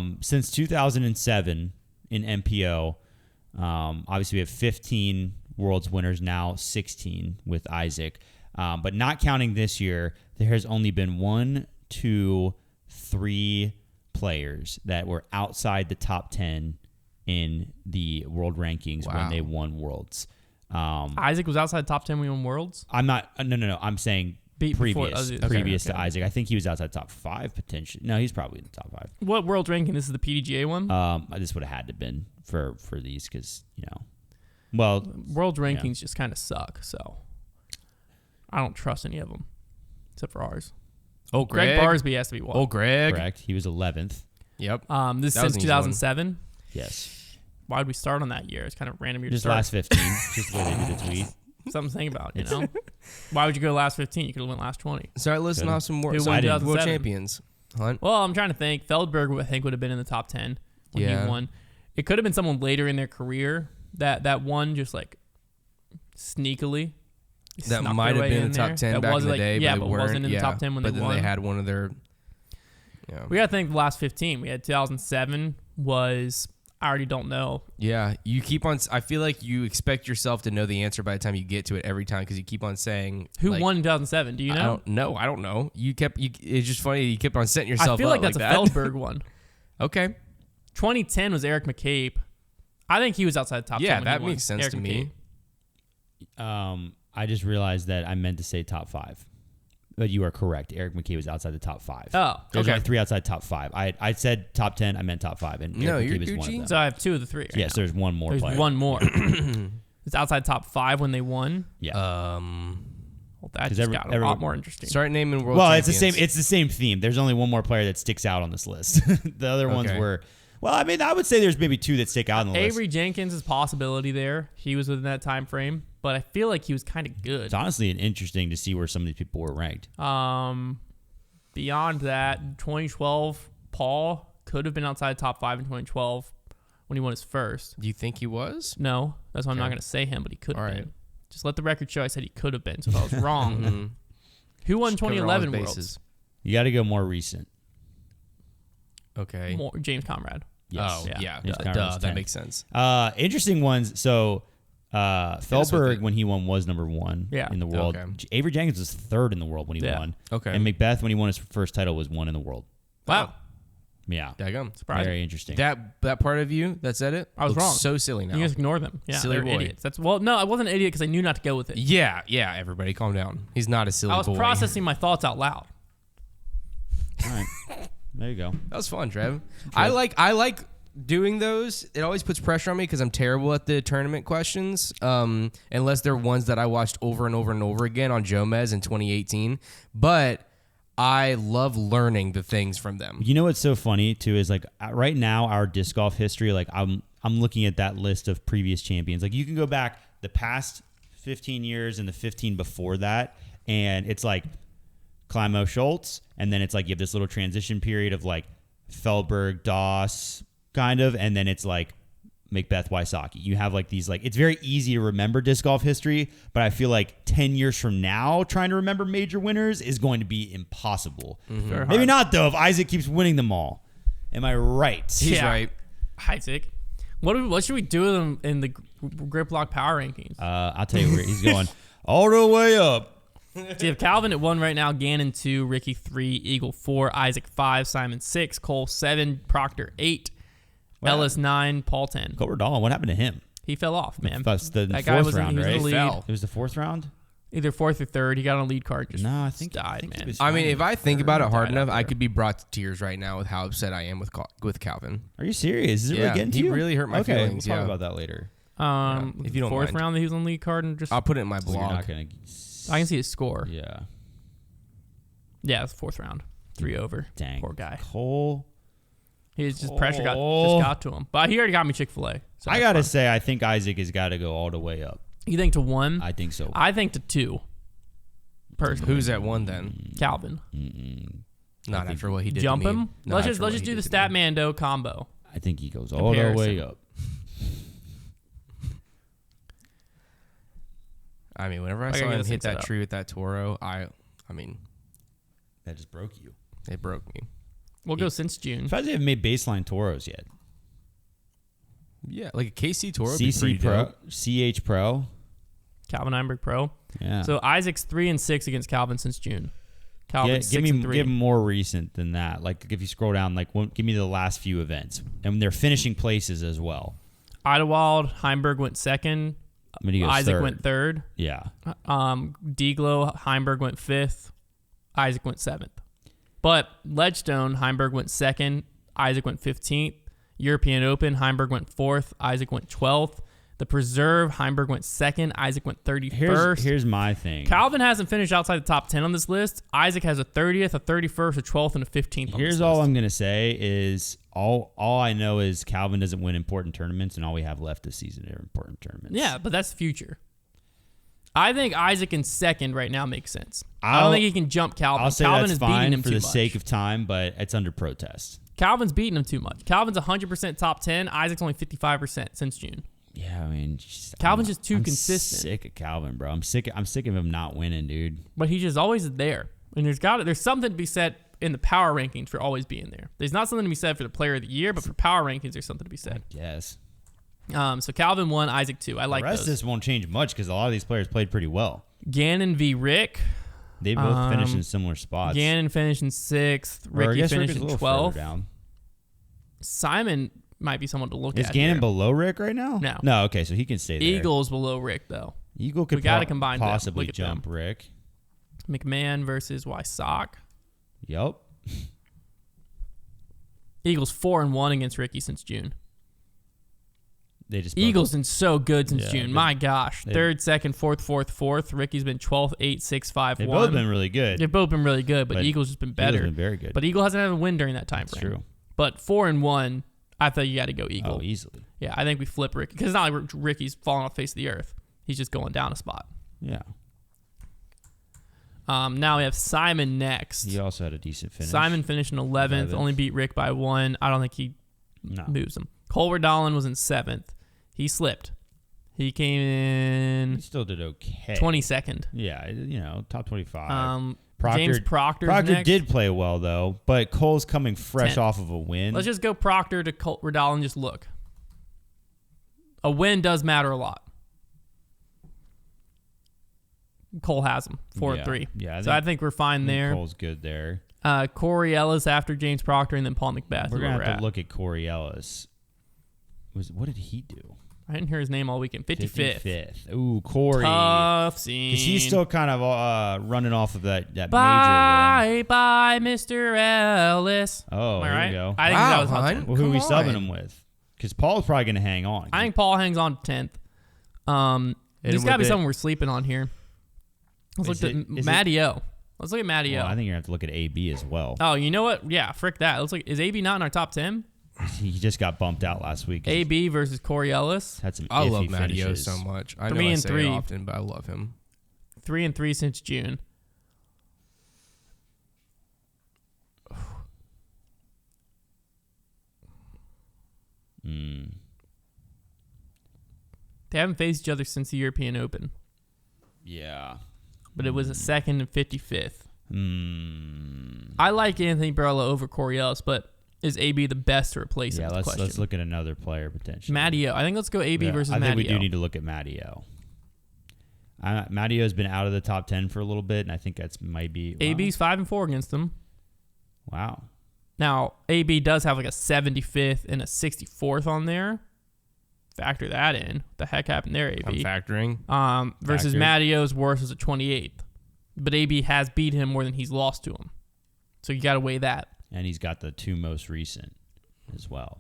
Speaker 2: Okay.
Speaker 3: Since 2007 in MPO, obviously we have 15 Worlds winners now, 16 with Isaac. But not counting this year, there has only been 1, 2, 3 players that were outside the top 10 in the world rankings when they won Worlds.
Speaker 1: Isaac was outside top 10 when he won Worlds?
Speaker 3: I'm not. No. I'm saying previous to Isaac. I think he was outside top 5 potentially. No, he's probably in the top 5.
Speaker 1: What world ranking? This is the PDGA one?
Speaker 3: This would have had to been for these because well,
Speaker 1: world rankings just kind of suck. So I don't trust any of them except for ours.
Speaker 2: Oh,
Speaker 1: Greg Barsby has to be one.
Speaker 2: Oh, Greg.
Speaker 3: correct. He was 11th.
Speaker 2: Yep.
Speaker 1: This is
Speaker 2: That was
Speaker 1: since
Speaker 2: an easy one.
Speaker 1: 2007.
Speaker 3: Yes.
Speaker 1: Why would we start on that year? It's kind of random year to
Speaker 3: Just
Speaker 1: start.
Speaker 3: last 15. Just the way they did the tweet.
Speaker 1: Something to think about, Why would you go last 15? You could have went last 20.
Speaker 2: Sorry, listen off some more
Speaker 1: Who
Speaker 2: so
Speaker 1: won
Speaker 2: I didn't- world
Speaker 1: 2007?
Speaker 2: champions. Hunt.
Speaker 1: Well, I'm trying to think. Feldberg, I think, would have been in the top 10 when he won. It could have been someone later in their career that won just like sneakily.
Speaker 2: That
Speaker 1: Snuck
Speaker 2: might
Speaker 1: their
Speaker 2: have
Speaker 1: way
Speaker 2: been
Speaker 1: in
Speaker 2: the top
Speaker 1: there.
Speaker 2: 10
Speaker 1: That
Speaker 2: back
Speaker 1: was
Speaker 2: in the
Speaker 1: like-
Speaker 2: day,
Speaker 1: yeah,
Speaker 2: but
Speaker 1: but
Speaker 2: they weren't.
Speaker 1: wasn't in the top 10 when
Speaker 2: but
Speaker 1: they
Speaker 2: then
Speaker 1: won.
Speaker 2: they had one of their. Yeah.
Speaker 1: We got to think the last 15. We had 2007 was, I already don't know.
Speaker 2: Yeah, you keep on. I feel like you expect yourself to know the answer by the time you get to it every time because you keep on saying
Speaker 1: Who
Speaker 2: like,
Speaker 1: won in 2007? Do you know?
Speaker 2: I don't know. It's just funny. You kept on setting yourself.
Speaker 1: I feel
Speaker 2: up
Speaker 1: like that's
Speaker 2: that.
Speaker 1: a Feldberg one.
Speaker 2: Okay.
Speaker 1: 2010 was Eric McCabe. I think he was outside the top 10.
Speaker 2: Yeah,
Speaker 1: when
Speaker 2: that
Speaker 1: he won.
Speaker 2: makes sense
Speaker 1: Eric
Speaker 2: to me.
Speaker 1: McCabe.
Speaker 3: I just realized that I meant to say top 5. But you are correct. Eric McKay was outside the top 5.
Speaker 1: Oh,
Speaker 3: There's
Speaker 1: okay.
Speaker 3: only 3 outside top 5. I said top 10. I meant top 5. And
Speaker 2: No,
Speaker 3: Eric
Speaker 2: you're
Speaker 3: McKay was one
Speaker 2: Gucci.
Speaker 3: of them.
Speaker 1: So I have 2 of the 3. Right
Speaker 3: Yes,
Speaker 1: now.
Speaker 3: there's one more
Speaker 1: There's
Speaker 3: player.
Speaker 1: one more. It's outside top 5 when they won.
Speaker 3: Yeah.
Speaker 1: Well, that
Speaker 3: 'Cause
Speaker 1: just got a lot more interesting.
Speaker 2: Start naming world.
Speaker 3: Well,
Speaker 2: champions.
Speaker 3: it's the same theme. There's only one more player that sticks out on this list. The other ones were. Well, I mean, I would say there's maybe 2 that stick out on the list.
Speaker 1: Avery Jenkins is possibility there. He was within that time frame, but I feel like he was kind of good.
Speaker 3: It's honestly interesting to see where some of these people were ranked.
Speaker 1: Beyond that, 2012, Paul could have been outside top 5 in 2012 when he won his first.
Speaker 2: Do you think he was?
Speaker 1: No, that's why I'm not
Speaker 2: Okay.
Speaker 1: going to say him, but he could have
Speaker 2: All
Speaker 1: been.
Speaker 2: right.
Speaker 1: Just let the record show I said he could have been, so if I was wrong. Who won
Speaker 2: Just cover all
Speaker 1: 2011
Speaker 2: his
Speaker 1: Worlds?
Speaker 2: bases.
Speaker 3: You got to go more recent.
Speaker 2: Okay.
Speaker 1: James Conrad.
Speaker 2: Oh,
Speaker 1: Yeah.
Speaker 2: yeah.
Speaker 3: James
Speaker 2: Duh,
Speaker 3: Conrad was
Speaker 2: that
Speaker 3: 10.
Speaker 2: makes sense.
Speaker 3: Interesting ones. So,
Speaker 2: with
Speaker 3: Feldberg,
Speaker 2: it.
Speaker 3: when he won, was number 1 in the world.
Speaker 2: Okay.
Speaker 3: Avery Jenkins was 3rd in the world when he
Speaker 1: Yeah.
Speaker 3: won.
Speaker 2: Okay.
Speaker 3: And Macbeth, when he won his first title, was 1 in the world.
Speaker 1: Wow.
Speaker 3: Yeah.
Speaker 2: Daggum.
Speaker 1: Surprising.
Speaker 3: Very interesting.
Speaker 2: That part of you that said it,
Speaker 1: I was
Speaker 2: looks
Speaker 1: wrong.
Speaker 2: so silly now.
Speaker 1: You just ignore them. Yeah,
Speaker 2: Silly
Speaker 1: they're
Speaker 2: boy.
Speaker 1: idiots. No, I wasn't an idiot because I knew not to go with it.
Speaker 2: Yeah. Everybody, calm down. He's not a silly
Speaker 1: I was
Speaker 2: boy.
Speaker 1: processing my thoughts out loud.
Speaker 3: All right. There you go.
Speaker 2: That was fun, Trev. I like doing those. It always puts pressure on me because I'm terrible at the tournament questions. Unless they're ones that I watched over and over and over again on Jomez in 2018. But I love learning the things from them.
Speaker 3: You know what's so funny too is like right now our disc golf history. Like I'm looking at that list of previous champions. Like you can go back the past 15 years and the 15 before that, and it's like Climo Schultz, and then it's like you have this little transition period of like Feldberg, Doss, kind of, and then it's like Macbeth, Wysocki. You have like these like it's very easy to remember disc golf history, but I feel like 10 years from now trying to remember major winners is going to be impossible.
Speaker 1: Very
Speaker 3: Maybe
Speaker 1: hard.
Speaker 3: not though if Isaac keeps winning them all. Am I right?
Speaker 2: He's right.
Speaker 1: Isaac. What should we do with him in the grip lock power rankings?
Speaker 3: I'll tell you where he's going all the way up.
Speaker 1: So you have Calvin at 1 right now, Gannon 2, Ricky 3, Eagle 4, Isaac 5, Simon 6, Cole 7, Proctor 8,
Speaker 3: Wow.
Speaker 1: Ellis 9, Paul 10.
Speaker 3: Cobra Dahl, what happened to him?
Speaker 1: He fell off, man.
Speaker 3: That's the
Speaker 1: That guy
Speaker 3: fourth
Speaker 1: was
Speaker 3: round,
Speaker 1: he was in
Speaker 3: right?
Speaker 1: the lead.
Speaker 2: Fell.
Speaker 3: It was the 4th round?
Speaker 1: Either 4th or 3rd. He got on a lead card. Just
Speaker 3: No, I think
Speaker 1: died,
Speaker 3: he
Speaker 1: man.
Speaker 3: was
Speaker 2: I mean,
Speaker 3: fine.
Speaker 2: if I think about it hard
Speaker 1: Died
Speaker 2: enough,
Speaker 1: out
Speaker 2: I
Speaker 1: there.
Speaker 2: could be brought to tears right now with how upset I am with Calvin.
Speaker 3: Are you serious? Is it
Speaker 2: Yeah,
Speaker 3: really getting to
Speaker 2: he
Speaker 3: you?
Speaker 2: really hurt my
Speaker 3: okay,
Speaker 2: feelings,
Speaker 3: We'll talk
Speaker 2: yeah.
Speaker 3: about that later.
Speaker 2: if you don't
Speaker 1: 4th
Speaker 3: Uh,
Speaker 2: mind.
Speaker 1: round that he was on lead card and just
Speaker 2: I'll put it in my
Speaker 3: So you're
Speaker 2: blog.
Speaker 3: not gonna.
Speaker 1: I can see his score.
Speaker 3: Yeah.
Speaker 1: Yeah, it's 4th round. 3 over.
Speaker 3: Dang.
Speaker 1: Poor guy.
Speaker 3: Cole.
Speaker 1: His just pressure got to him. But he already got me Chick-fil-A. So
Speaker 3: I got to say, I think Isaac has got to go all the way up.
Speaker 1: You think to 1?
Speaker 3: I think so.
Speaker 1: I think to 2. Personally.
Speaker 2: Who's at 1 then?
Speaker 1: Calvin.
Speaker 2: Not after what he did
Speaker 1: Jump
Speaker 2: to me.
Speaker 1: him? Let's just do the Statmando combo.
Speaker 3: I think he goes all the way up.
Speaker 2: I mean, whenever I saw him hit that tree with that Toro, I mean,
Speaker 3: that just broke you.
Speaker 2: It broke me.
Speaker 1: We'll go since June.
Speaker 3: If I haven't made baseline Toros yet.
Speaker 2: Yeah, like a KC Toro.
Speaker 3: CC Pro, CH Pro,
Speaker 1: Calvin Heimberg Pro.
Speaker 3: Yeah.
Speaker 1: So Isaac's 3-6 against Calvin since June. Calvin 6-3.
Speaker 3: Give him more recent than that. Like if you scroll down, like give me the last few events, and they're finishing places as well.
Speaker 1: Idlewild, Heimberg went 2nd. Isaac went 3rd.
Speaker 3: Yeah.
Speaker 1: Deglow, Heimberg went 5th. Isaac went 7th. But Ledgestone, Heimberg went 2nd. Isaac went 15th. European Open, Heimberg went 4th. Isaac went 12th. The Preserve, Heimberg went 2nd. Isaac went 31st.
Speaker 3: Here's my thing.
Speaker 1: Calvin hasn't finished outside the top 10 on this list. Isaac has a 30th, a 31st, a 12th, and a 15th.
Speaker 3: Here's all I'm going to say is all I know is Calvin doesn't win important tournaments, and all we have left this season are important tournaments.
Speaker 1: Yeah, but that's future. I think Isaac in 2nd right now makes sense. I don't think he can jump Calvin.
Speaker 3: I'll say
Speaker 1: Calvin
Speaker 3: that's
Speaker 1: is beating
Speaker 3: fine
Speaker 1: him
Speaker 3: for
Speaker 1: too
Speaker 3: the
Speaker 1: much.
Speaker 3: sake of time, but it's under protest.
Speaker 1: Calvin's beating him too much. Calvin's 100% top 10. Isaac's only 55% since June.
Speaker 3: Yeah, I mean,
Speaker 1: Calvin's just too
Speaker 3: I'm
Speaker 1: consistent.
Speaker 3: Sick of Calvin, bro. I'm sick of him not winning, dude.
Speaker 1: But he's just always there. And there's something to be said in the power rankings for always being there. There's not something to be said for the player of the year, but for power rankings, there's something to be said.
Speaker 3: Yes.
Speaker 1: So Calvin 1, Isaac 2. I like
Speaker 3: the rest
Speaker 1: those.
Speaker 3: of this won't change much because a lot of these players played pretty well.
Speaker 1: Gannon v. Rick.
Speaker 3: They both finished in similar spots.
Speaker 1: Gannon finished in 6th. Ricky finished in 12th.
Speaker 3: Down.
Speaker 1: Simon might be someone to look at.
Speaker 3: Is Gannon below Rick right now?
Speaker 1: No.
Speaker 3: No, okay, so he can stay there.
Speaker 1: Eagle's below Rick, though.
Speaker 3: Eagle could
Speaker 1: combine them.
Speaker 3: possibly
Speaker 1: Look at
Speaker 3: jump
Speaker 1: them.
Speaker 3: Rick.
Speaker 1: McMahon versus Wysock.
Speaker 3: Yep.
Speaker 1: Eagles 4-1 against Ricky since June.
Speaker 3: They just
Speaker 1: Eagles been so good since June. My gosh.
Speaker 3: They've-
Speaker 1: 3rd, 2nd, 4th, 4th, 4th. Ricky's been 12th, 8, 6, 5,
Speaker 3: They've
Speaker 1: 1.
Speaker 3: both been really good.
Speaker 1: They've both been really good, but Eagles has been better.
Speaker 3: Eagles been very good.
Speaker 1: But Eagle hasn't had a win during that time frame.
Speaker 3: True.
Speaker 1: But 4-1, I thought you got to go Eagle.
Speaker 3: Oh, easily.
Speaker 1: Yeah, I think we flip Ricky. Because it's not like Ricky's falling off the face of the earth. He's just going down a spot.
Speaker 3: Yeah.
Speaker 1: Now we have Simon next.
Speaker 3: He also had a decent finish.
Speaker 1: Simon finished in 11th, only beat Rick by 1. I don't think he moves him. Culver Dolan was in 7th. He slipped. He came in.
Speaker 3: He still did okay.
Speaker 1: 22nd.
Speaker 3: Yeah, top 25.
Speaker 1: James Proctor
Speaker 3: did play well, though, but Cole's coming fresh
Speaker 1: 10th.
Speaker 3: off of a win.
Speaker 1: Let's just go Proctor to Culver Dolan and just look. A win does matter a lot. Cole has him 4-3.
Speaker 3: Yeah,
Speaker 1: I think we're fine there.
Speaker 3: Cole's good there.
Speaker 1: Corey Ellis after James Proctor, and then Paul McBeth.
Speaker 3: We're gonna have to look at Corey Ellis. What did he do?
Speaker 1: I didn't hear his name all weekend. 55th.
Speaker 3: Ooh, Corey.
Speaker 1: Tough scene.
Speaker 3: Because he's still kind of running off of that major win.
Speaker 1: Bye, Mr. Ellis.
Speaker 3: Oh,
Speaker 1: Am I
Speaker 3: there
Speaker 1: right?
Speaker 3: you go.
Speaker 1: I think that was hot 10.
Speaker 3: Well, who are we subbing him with? Because Paul's probably going to hang on.
Speaker 1: I think Paul hangs on to 10th. There's got to be someone we're sleeping on here. Let's look at Matty O. Let's look at Matty O.
Speaker 3: Well, I think you're going to have to look at AB as well.
Speaker 1: Oh, you know what? Yeah, frick that. Let's look. Is AB not in our top 10?
Speaker 3: He just got bumped out last week.
Speaker 1: AB versus Corey Ellis.
Speaker 3: Had some
Speaker 2: I
Speaker 3: iffy
Speaker 2: love Matty O
Speaker 3: finishes.
Speaker 2: so much. I know
Speaker 1: 3
Speaker 2: I
Speaker 1: and
Speaker 2: say
Speaker 1: 3.
Speaker 2: it often, but I love him.
Speaker 1: 3-3 since June. They haven't faced each other since the European Open.
Speaker 3: Yeah.
Speaker 1: But it was a 2nd and 55th. I like Anthony Barella over Corey Ellis, but is AB the best to replace him?
Speaker 3: Yeah, let's look at another player potentially.
Speaker 1: Matty O. I think let's go AB versus Matty O.
Speaker 3: I think we do need to look at Matty O. Matty O's been out of the top 10 for a little bit, and I think that's might be...
Speaker 1: AB's 5-4 against them.
Speaker 3: Wow.
Speaker 1: Now, AB does have like a 75th and a 64th on there. Factor that in. What the heck happened there, AB?
Speaker 2: I'm factoring.
Speaker 1: Versus Matty O's worst was a 28th. But AB has beat him more than he's lost to him. So you got to weigh that.
Speaker 3: And he's got the 2 most recent as well.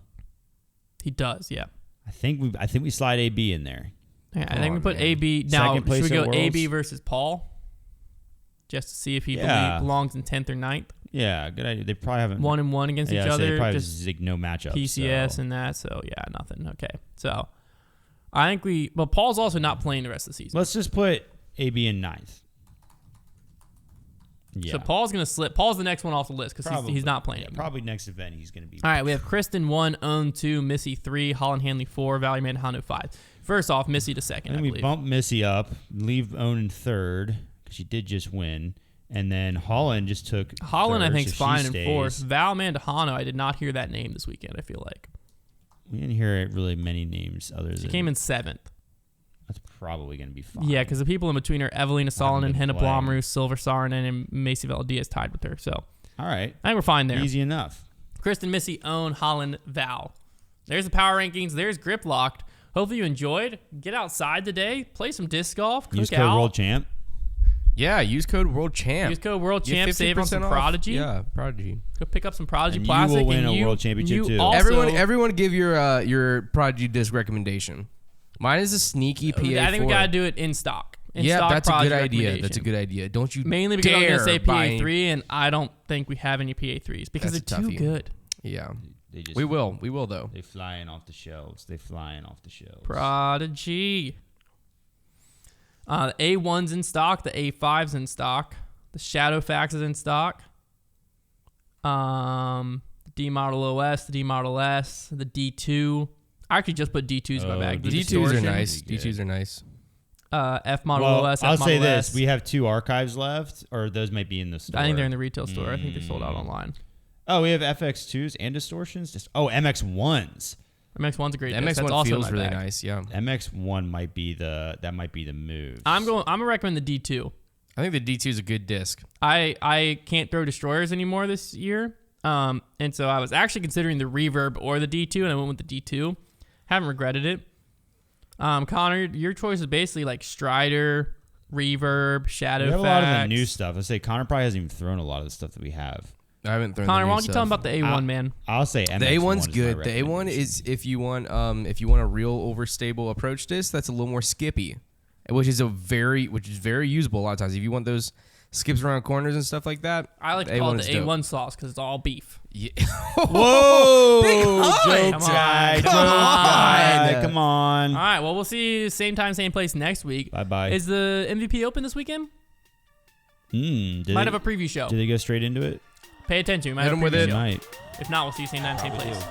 Speaker 1: He does, yeah.
Speaker 3: I think we slide AB in there.
Speaker 1: Yeah, I think we put AB. Now,
Speaker 3: Second place
Speaker 1: should we go
Speaker 3: at
Speaker 1: AB
Speaker 3: Worlds?
Speaker 1: versus Paul? Just to see if he belongs in 10th or 9th?
Speaker 3: Yeah, good idea. They probably haven't
Speaker 1: 1-1 against each
Speaker 3: so they
Speaker 1: other.
Speaker 3: probably
Speaker 1: Just
Speaker 3: zig no matchup.
Speaker 1: PCS
Speaker 3: so.
Speaker 1: and that. So yeah, nothing. Okay. So I think but Paul's also not playing the rest of the season.
Speaker 3: Let's just put AB in 9th. Yeah.
Speaker 1: So Paul's going to slip. Paul's the next one off the list because he's not playing.
Speaker 3: Yeah, probably next event he's going to be.
Speaker 1: All right, we have Kristin 1, Own 2, Missy 3, Holland Hanley 4, Valley Man Hanu 5. First off, Missy to second, I
Speaker 3: Then we
Speaker 1: believe.
Speaker 3: bump Missy up, leave Owen in 3rd because she did just win, and then Holland just took.
Speaker 1: Holland,
Speaker 3: 3rd,
Speaker 1: I think, is
Speaker 3: so
Speaker 1: fine
Speaker 3: she
Speaker 1: in
Speaker 3: stays.
Speaker 1: 4th. Val Man Hanu, I did not hear that name this weekend, I feel like.
Speaker 3: We didn't hear really many names other
Speaker 1: She
Speaker 3: than.
Speaker 1: came in 7th.
Speaker 3: That's probably going to be fine.
Speaker 1: Yeah, because the people in between are Evelina Solon and
Speaker 3: been
Speaker 1: Henna
Speaker 3: playing.
Speaker 1: Blomroos, Silver Saarinen, and Macy Diaz tied with her. So
Speaker 3: All right.
Speaker 1: I think we're fine there.
Speaker 3: Easy enough.
Speaker 1: Kristin, Missy, Own, Holland, Val. There's the power rankings. There's Grip Locked. Hopefully you enjoyed. Get outside today. Play some disc golf. Cook
Speaker 3: Use code
Speaker 1: out.
Speaker 3: World Champ.
Speaker 2: Yeah, use code World Champ.
Speaker 1: Use code World
Speaker 2: Get
Speaker 1: Champ. Save on some
Speaker 2: 50% off.
Speaker 1: Prodigy.
Speaker 2: Yeah, Prodigy.
Speaker 1: Go pick up some Prodigy
Speaker 3: And you
Speaker 1: Plastic.
Speaker 3: will win
Speaker 1: and
Speaker 3: a World Championship,
Speaker 1: you
Speaker 3: too.
Speaker 1: Also,
Speaker 2: Everyone, give your Prodigy disc recommendation. Mine is a sneaky PA4.
Speaker 1: I think we gotta do it in stock. In
Speaker 2: Yeah,
Speaker 1: stock
Speaker 2: that's a
Speaker 1: Prodigy
Speaker 2: good idea.
Speaker 1: recommendation.
Speaker 2: That's a good idea. Don't you
Speaker 1: Mainly because I'm
Speaker 2: dare
Speaker 1: gonna say
Speaker 2: buy-
Speaker 1: PA3, and I don't think we have any PA3s because
Speaker 2: That's
Speaker 1: they're
Speaker 2: a
Speaker 1: too
Speaker 2: toughie.
Speaker 1: good.
Speaker 2: Yeah,
Speaker 3: They just,
Speaker 2: we will though.
Speaker 3: They flying off the shelves.
Speaker 1: Prodigy. The A1's in stock. The A5's in stock. The Shadowfax is in stock. The D Model OS, the D Model S, the D2. I actually just put D2s in my bag. The
Speaker 2: D2s are
Speaker 1: Distortion.
Speaker 2: nice.
Speaker 3: Pretty good.
Speaker 2: D2s are nice.
Speaker 1: F Model
Speaker 3: Well,
Speaker 1: OS, F
Speaker 3: I'll
Speaker 1: Model
Speaker 3: say
Speaker 1: S.
Speaker 3: this: we have 2 archives left, or those might be in the store.
Speaker 1: I think they're in the retail store. I think they sold out online.
Speaker 3: Oh, we have FX2s and distortions. MX1s.
Speaker 1: MX1's a great
Speaker 2: The
Speaker 1: disc. That's
Speaker 2: MX1
Speaker 1: also in
Speaker 2: feels
Speaker 1: my
Speaker 2: really
Speaker 1: bag.
Speaker 2: nice. Yeah,
Speaker 3: MX1 might be the move.
Speaker 1: I'm gonna recommend the D2.
Speaker 2: I think the D2 is a good disc.
Speaker 1: I can't throw destroyers anymore this year. And so I was actually considering the Reverb or the D2, and I went with the D2. Haven't regretted it. Konner, your choice is basically like Strider, Reverb, Shadowfax.
Speaker 3: We have a lot of the new stuff. Let's say Konner probably hasn't even thrown a lot of the stuff that we have.
Speaker 2: I haven't thrown.
Speaker 1: Konner,
Speaker 2: the
Speaker 1: why
Speaker 2: new
Speaker 1: don't you tell him
Speaker 2: stuff.
Speaker 1: about the A1, man?
Speaker 3: I'll say MX1
Speaker 2: The A1's
Speaker 3: is my
Speaker 2: good. The A1
Speaker 3: recommendation.
Speaker 2: is if you want a real overstable approach disc that's a little more skippy, which is very usable a lot of times. If you want those skips around corners and stuff like that,
Speaker 1: I like to call it the A1 sauce because it's all beef.
Speaker 2: Yeah.
Speaker 3: Whoa!
Speaker 2: Big
Speaker 3: Joke
Speaker 1: Come
Speaker 3: guy,
Speaker 1: on.
Speaker 3: joke
Speaker 2: Come
Speaker 3: guy,
Speaker 2: on.
Speaker 3: come on.
Speaker 1: All right, well, we'll see you same time, same place next week.
Speaker 3: Bye-bye.
Speaker 1: Is the MVP open this weekend? Might have a preview show.
Speaker 3: Did they go straight into it?
Speaker 1: Pay attention. We might
Speaker 2: Hit
Speaker 1: have a
Speaker 2: 'em with
Speaker 1: preview
Speaker 2: it.
Speaker 1: show.
Speaker 3: Might.
Speaker 1: If not, we'll see you same time, same place.